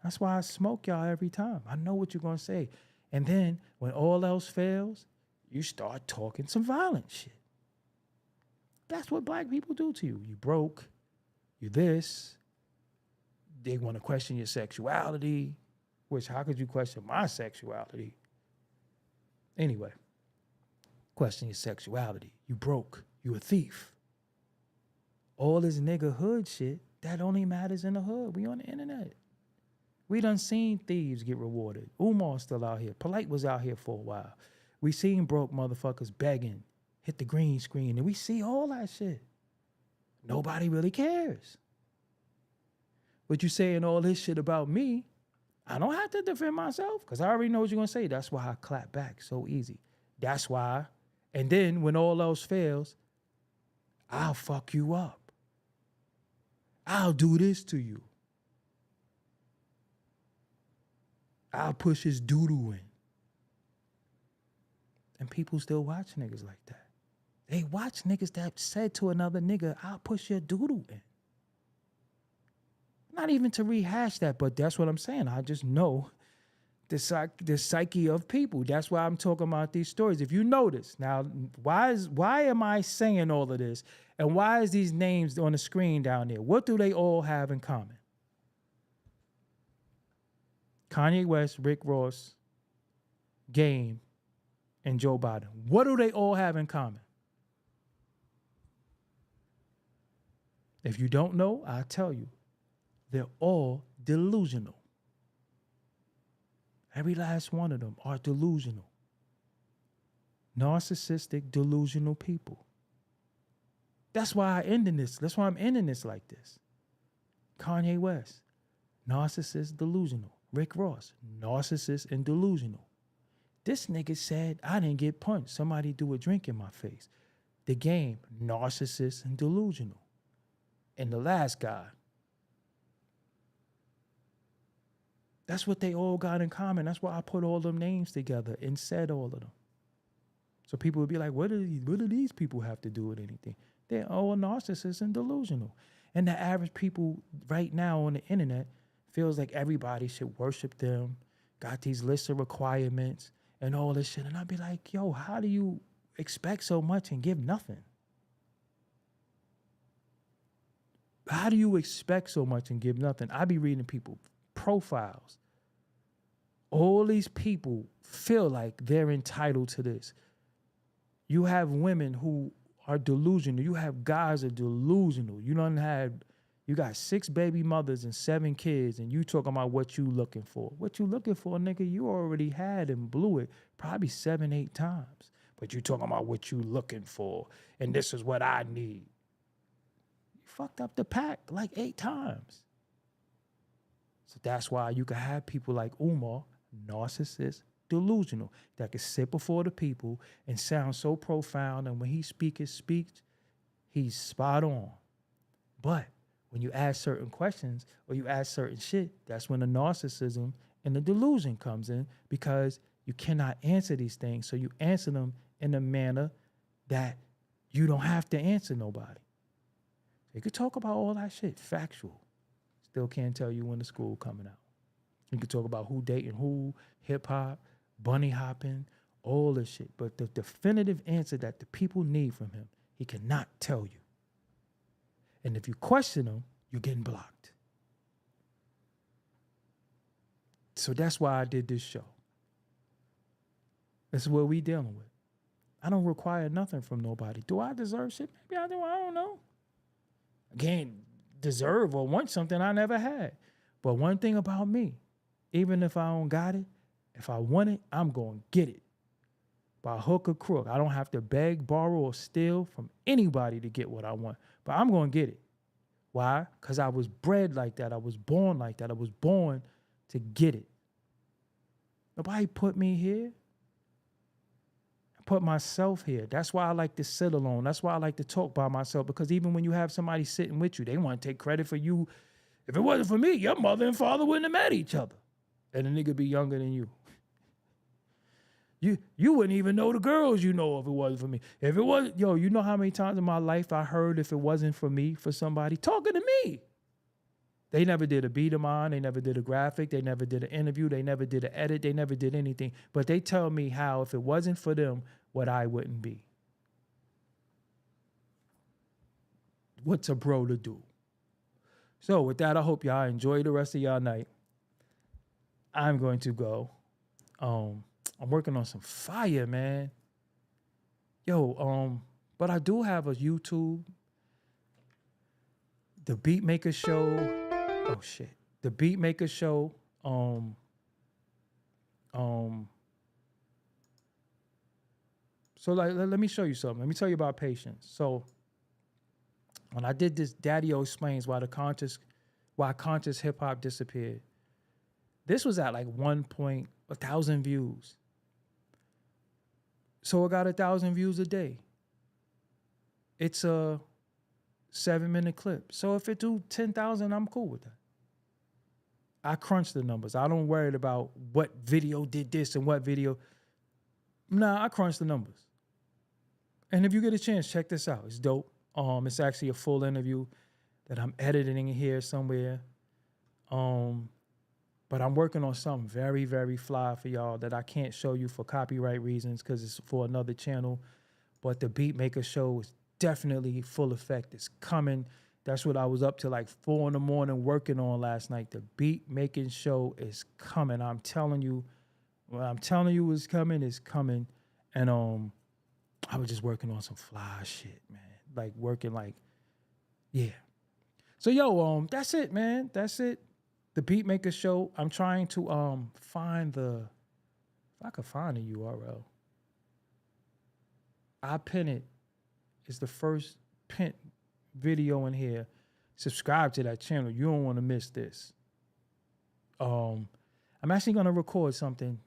A: That's why I smoke y'all every time. I know what you're going to say. And then when all else fails, you start talking some violent shit. That's what black people do to you. You broke. You this. They want to question your sexuality. Which, how could you question my sexuality? Anyway, question your sexuality. You broke. You a thief. All this nigga hood shit, that only matters in the hood. We on the internet. We done seen thieves get rewarded. Umar's still out here. Polite was out here for a while. We seen broke motherfuckers begging, hit the green screen, and we see all that shit. Nobody really cares. But you saying all this shit about me, I don't have to defend myself, because I already know what you're going to say. That's why I clap back so easy. That's why. And then when all else fails, I'll fuck you up. I'll do this to you. I'll push his doo-doo in. And people still watch niggas like that. They watch niggas that said to another nigga, I'll push your doo-doo in. Not even to rehash that, but that's what I'm saying. I just know the psyche of people. That's why I'm talking about these stories. If you notice, now, why am I saying all of this? And why is these names on the screen down there? What do they all have in common? Kanye West, Rick Ross, Game, and Joe Biden. What do they all have in common? If you don't know, I'll tell you. They're all delusional. Every last one of them are delusional. Narcissistic, delusional people. That's why I'm ending this like this. Kanye West, narcissist, delusional. Rick Ross, narcissist and delusional. This nigga said, I didn't get punched. Somebody threw a drink in my face. The Game, narcissist and delusional. And the last guy, that's what they all got in common. That's why I put all them names together and said all of them. So people would be like, what do these people have to do with anything? They're all narcissists and delusional. And the average people right now on the internet feels like everybody should worship them, got these lists of requirements and all this shit. And I'd be like, yo, how do you expect so much and give nothing? How do you expect so much and give nothing? I be reading people profiles. All these people feel like they're entitled to this. You have women who are delusional. You have guys that are delusional. You got 6 baby mothers and 7 kids, and you talking about what you looking for. What you looking for, nigga, you already had and blew it probably 7, 8 times. But you talking about what you looking for, and this is what I need. You fucked up the pack like 8 times. So that's why you can have people like Umar, narcissist, delusional, that can sit before the people and sound so profound, and when he speaks his speech, he's spot on. But when you ask certain questions or you ask certain shit, that's when the narcissism and the delusion comes in, because you cannot answer these things. So you answer them in a manner that you don't have to answer nobody. You could talk about all that shit, factual. Still can't tell you when the school coming out. You could talk about who dating who, hip hop, bunny hopping, all this shit. But the definitive answer that the people need from him, he cannot tell you. And if you question him, you're getting blocked. So that's why I did this show. This is what we dealing with. I don't require nothing from nobody. Do I deserve shit? Maybe I do. I don't know. I can't deserve or want something I never had. But one thing about me, even if I don't got it, if I want it, I'm going to get it. By hook or crook. I don't have to beg, borrow, or steal from anybody to get what I want. But I'm going to get it. Why? Because I was bred like that. I was born like that. I was born to get it. Nobody put me here. I put myself here. That's why I like to sit alone. That's why I like to talk by myself. Because even when you have somebody sitting with you, they want to take credit for you. If it wasn't for me, your mother and father wouldn't have met each other. And the nigga be younger than you. You wouldn't even know the girls you know if it wasn't for me. If it wasn't, you know how many times in my life I heard if it wasn't for me, for somebody talking to me. They never did a beat of mine. They never did a graphic. They never did an interview. They never did an edit. They never did anything. But they tell me how if it wasn't for them, what I wouldn't be. What's a bro to do? So with that, I hope y'all enjoy the rest of y'all night. I'm going to go. I'm working on some fire, man. But I do have a YouTube. The Beatmaker Show. Oh shit. The Beatmaker Show. So let me show you something. Let me tell you about patience. So when I did this, Daddy-O Explains Why Conscious Hip Hop Disappeared. This was at like 1,000 views. So it got 1,000 views a day. It's a 7-minute clip. So if it do 10,000, I'm cool with that. I crunch the numbers. I don't worry about what video did this and what video. Nah, I crunch the numbers. And if you get a chance, check this out. It's dope. It's actually a full interview that I'm editing in here somewhere. But I'm working on something very, very fly for y'all that I can't show you for copyright reasons because it's for another channel. But the Beatmaker show is definitely full effect. It's coming. That's what I was up to like 4 in the morning working on last night. The Beatmaking show is coming. I'm telling you, when I'm telling you it's coming, it's coming. And I was just working on some fly shit, man. Like working like, yeah. So yo, that's it, man. That's it. The Beatmaker show. I'm trying to find if I could find the URL. I pin it. It's the first pin video in here. Subscribe to that channel. You don't want to miss this. I'm actually gonna record something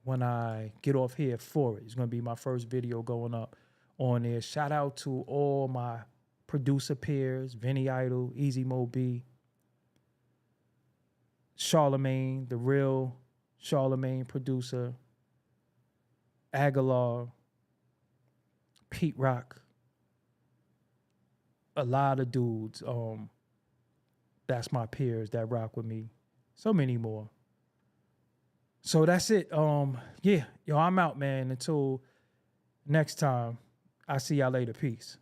A: when I get off here for it. It's gonna be my first video going up on there. Shout out to all my producer peers, Vinny Idol, Easy Mo B, Charlemagne, the real Charlemagne producer, Aguilar, Pete Rock, a lot of dudes. That's my peers that rock with me. So many more. So that's it. Yeah, yo, I'm out, man. Until next time, I'll see y'all later. Peace.